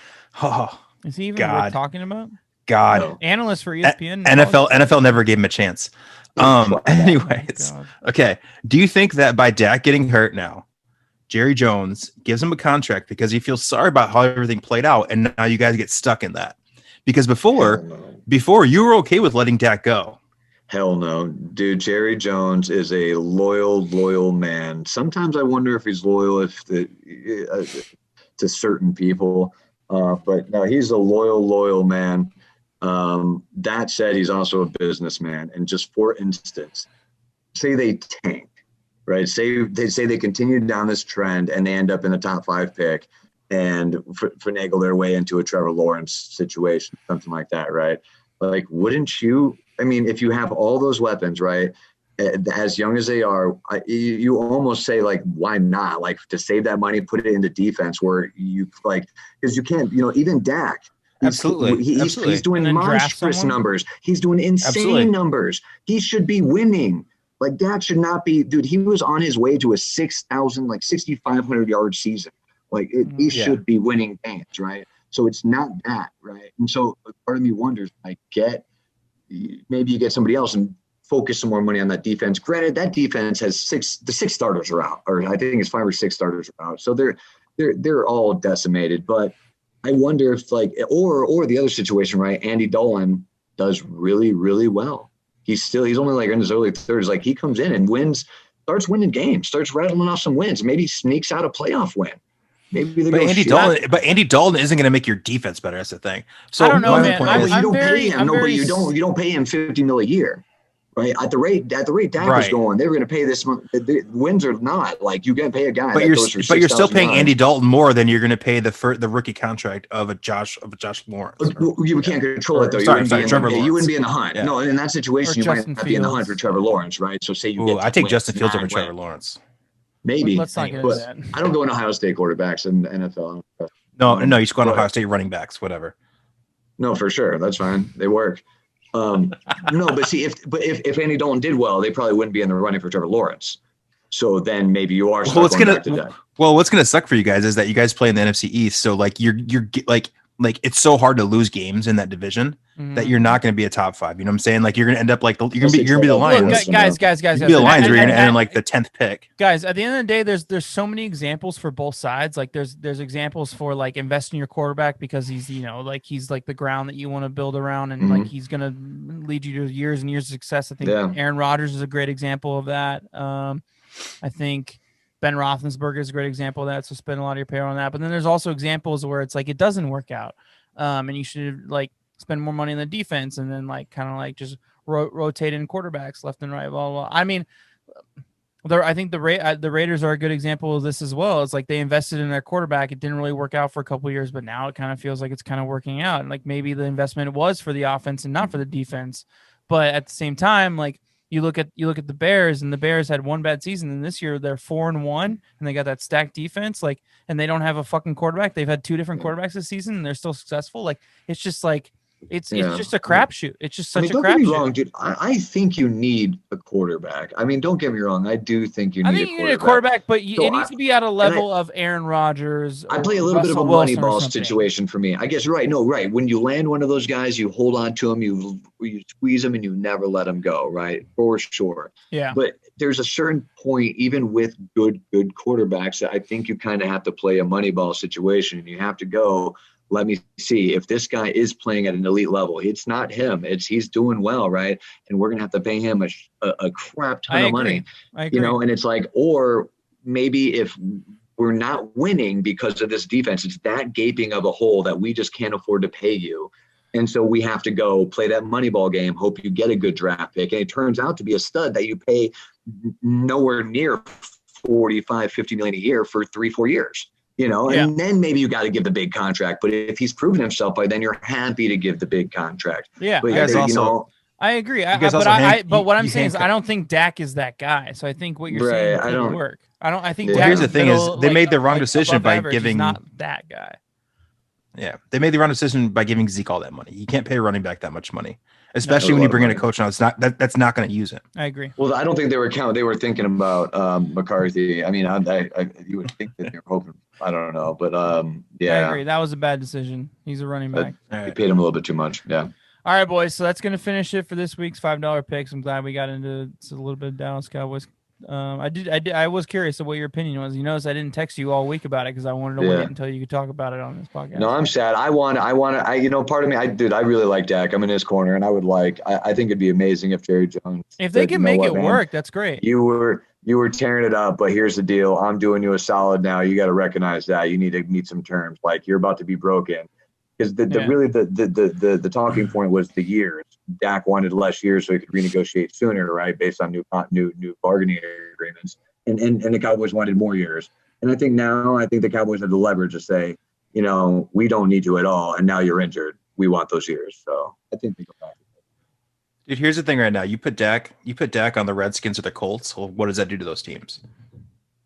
Oh, is he even worth talking about? God. No. Analyst for ESPN. NFL never gave him a chance. Anyways, okay. Do you think that by Dak getting hurt now, Jerry Jones gives him a contract because he feels sorry about how everything played out, and now you guys get stuck in that? Because before you were okay with letting Dak go. Hell no, dude. Jerry Jones is a loyal man. Sometimes I wonder if he's loyal to certain people, but no, he's a loyal man. That said, he's also a businessman. And just for instance, say they tank, right? Say they continue down this trend and they end up in the top 5 pick and finagle their way into a Trevor Lawrence situation, something like that, right? Like, wouldn't you? I mean, if you have all those weapons, right, as young as they are, you almost say, like, why not? Like, to save that money, put it into defense where you, like, because you can't, even Dak. He's doing monstrous numbers. He's doing insane numbers. He should be winning. Like, Dak should not be, dude. He was on his way to a 6,500 yard season. Like, he should be winning games, right? So it's not that, right? And so part of me wonders, maybe you get somebody else and focus some more money on that defense. Granted, that defense has 6 starters are out, or I think it's 5 or 6 starters are out. So they're all decimated. But I wonder if, like, or the other situation, right? Andy Dolan does really, really well. He's only like in his early 30s. Like, he comes in and starts winning games, starts rattling off some wins, maybe sneaks out a playoff win. Maybe but Andy Dalton isn't going to make your defense better. That's the thing. So I don't know, man. You don't pay him $50 million a year, right? At the rate Dak was going, they were going to pay this. The wins are not like you can pay a guy. But you're still paying Andy Dalton more than you're going to pay the rookie contract of a Josh Lawrence. You can't control it though. You wouldn't be in the hunt. Yeah. No, in that situation, you might not be in the hunt for Trevor Lawrence, right? So say I take Justin Fields over Trevor Lawrence. Maybe. Let's not get into that. I don't go in Ohio State quarterbacks in the NFL. No, you just go on Ohio State running backs, whatever. No, for sure. That's fine. They work. No, but see, if Andy Dalton did well, they probably wouldn't be in the running for Trevor Lawrence. So then maybe you are. What's gonna suck for you guys is that you guys play in the NFC East, so like you're like it's so hard to lose games in that division that you're not going to be a top 5. You know what I'm saying? Like, you're going to end up like you're going to be the Lions. Guys. You're be the Lions. You're going to end in like the 10th pick. Guys, at the end of the day, there's so many examples for both sides. Like, there's examples for like invest in your quarterback because he's he's like the ground that you want to build around, and like he's going to lead you to years and years of success. I think Aaron Rodgers is a great example of that. I think Ben Roethlisberger is a great example of that. So spend a lot of your payroll on that. But then there's also examples where it's like it doesn't work out, and you should like spend more money on the defense, and then like kind of like just rotate in quarterbacks left and right. Blah blah. I mean, I think the Raiders are a good example of this as well. It's like they invested in their quarterback. It didn't really work out for a couple of years, but now it kind of feels like it's kind of working out. And like maybe the investment was for the offense and not for the defense. But at the same time, like you look at the Bears, and the Bears had one bad season, and this year they're 4-1, and they got that stacked defense. Like, and they don't have a fucking quarterback. They've had 2 different quarterbacks this season, and they're still successful. Like, it's just like. It's just a crapshoot. It's just such a crapshoot. Don't get me wrong, dude. I think you need a quarterback. I mean, don't get me wrong. I do think you need a quarterback, but it needs to be at a level of Aaron Rodgers. I play a little bit of a money ball situation for me. I guess you're right. No, right. When you land one of those guys, you hold on to him, you squeeze him, and you never let him go. Right, for sure. Yeah. But there's a certain point, even with good quarterbacks, that I think you kind of have to play a money ball situation, and you have to go. Let me see if this guy is playing at an elite level. It's not him. He's doing well, right? And we're gonna have to pay him a crap ton of money. I agree. And it's like, or maybe if we're not winning because of this defense, it's that gaping of a hole that we just can't afford to pay you. And so we have to go play that money ball game, hope you get a good draft pick. And it turns out to be a stud that you pay nowhere near 45, 50 million a year for 3-4 years. and then maybe you got to give the big contract. But if he's proven himself, then you're happy to give the big contract. Yeah, But You guys also I agree. guys But also but what I'm you saying is, I handcuff- don't think Dak is that guy. So I think what you're Right, saying I could don't- work. I think. Yeah. Dak Here's the thing is, middle, they made the wrong decision above by average. He's giving- not that guy. Yeah, they made the wrong decision by giving Zeke all that money. You can't pay a running back that much money, especially No, when a you lot bring of in a money. coach now. It's not that's not going to use him. I agree. Well, I don't think they were They were thinking about McCarthy. I mean, you would think that they were hoping. I don't know, but I yeah, agree. That was a bad decision. He's a running back. All he right. paid him a little bit too much. Yeah. All right, boys. So that's gonna finish it for this week's $5 picks. I'm glad we got into a little bit of Dallas Cowboys. I was curious of what your opinion was. You notice I didn't text you all week about it because I wanted to Yeah. wait until you could talk about it on this podcast. No, I'm sad. I part of me, I really like Dak. I'm in his corner, and I think it'd be amazing if Jerry Jones. If they said, can "You know make what, it man? work, that's great. You were tearing it up, but here's the deal. I'm doing you a solid now. You got to recognize that. You need to meet some terms. Like, you're about to be broken. Because the talking point was the years. Dak wanted less years so he could renegotiate sooner, right? Based on new bargaining agreements. And the Cowboys wanted more years. And I think the Cowboys have the leverage to say, we don't need you at all. And now you're injured. We want those years. So I think they go back. Dude, here's the thing right now. You put Dak on the Redskins or the Colts. Well, what does that do to those teams?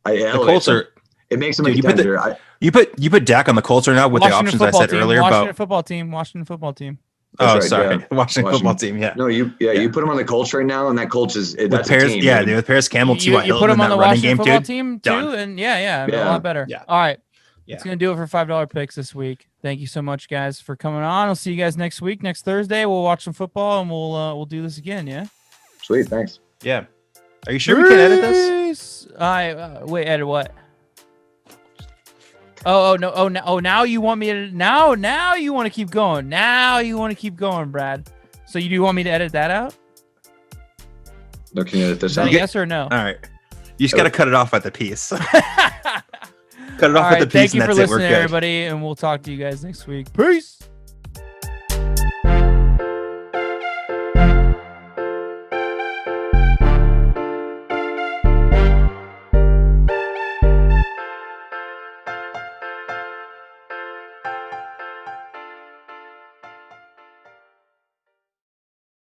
The Colts are. It makes them Dude, a you put the- contender. You put Dak on the Colts right now with the options I said earlier Washington about. football team. Washington football team. Oh, That's right, sorry, yeah. Washington football team. Yeah, No, you put them on the Colts right now, and that Colts is that's with Paris. a team. Yeah, dude. dude, with Paris Campbell, You T.Y. put Hilton them in on that the running Washington game, football dude. team too, Done. and a Yeah. lot better. Yeah. All right. Yeah. That's gonna do it for $5 picks this week. Thank you so much, guys, for coming on. I'll see you guys next week. Next Thursday, we'll watch some football and we'll do this again. Yeah. Sweet, thanks. Yeah. Are you sure we can edit this? Wait, edit what? No. Now you want me to now you want to keep going. Now you want to keep going, Brad. So you do want me to edit that out? No, can you edit this Is that out? a yes or no? All right. You just got to cut it off at the piece. Cut it All off at right, the piece, thank you and for that's it. We're listening, good. everybody, and we'll talk to you guys next week. Peace.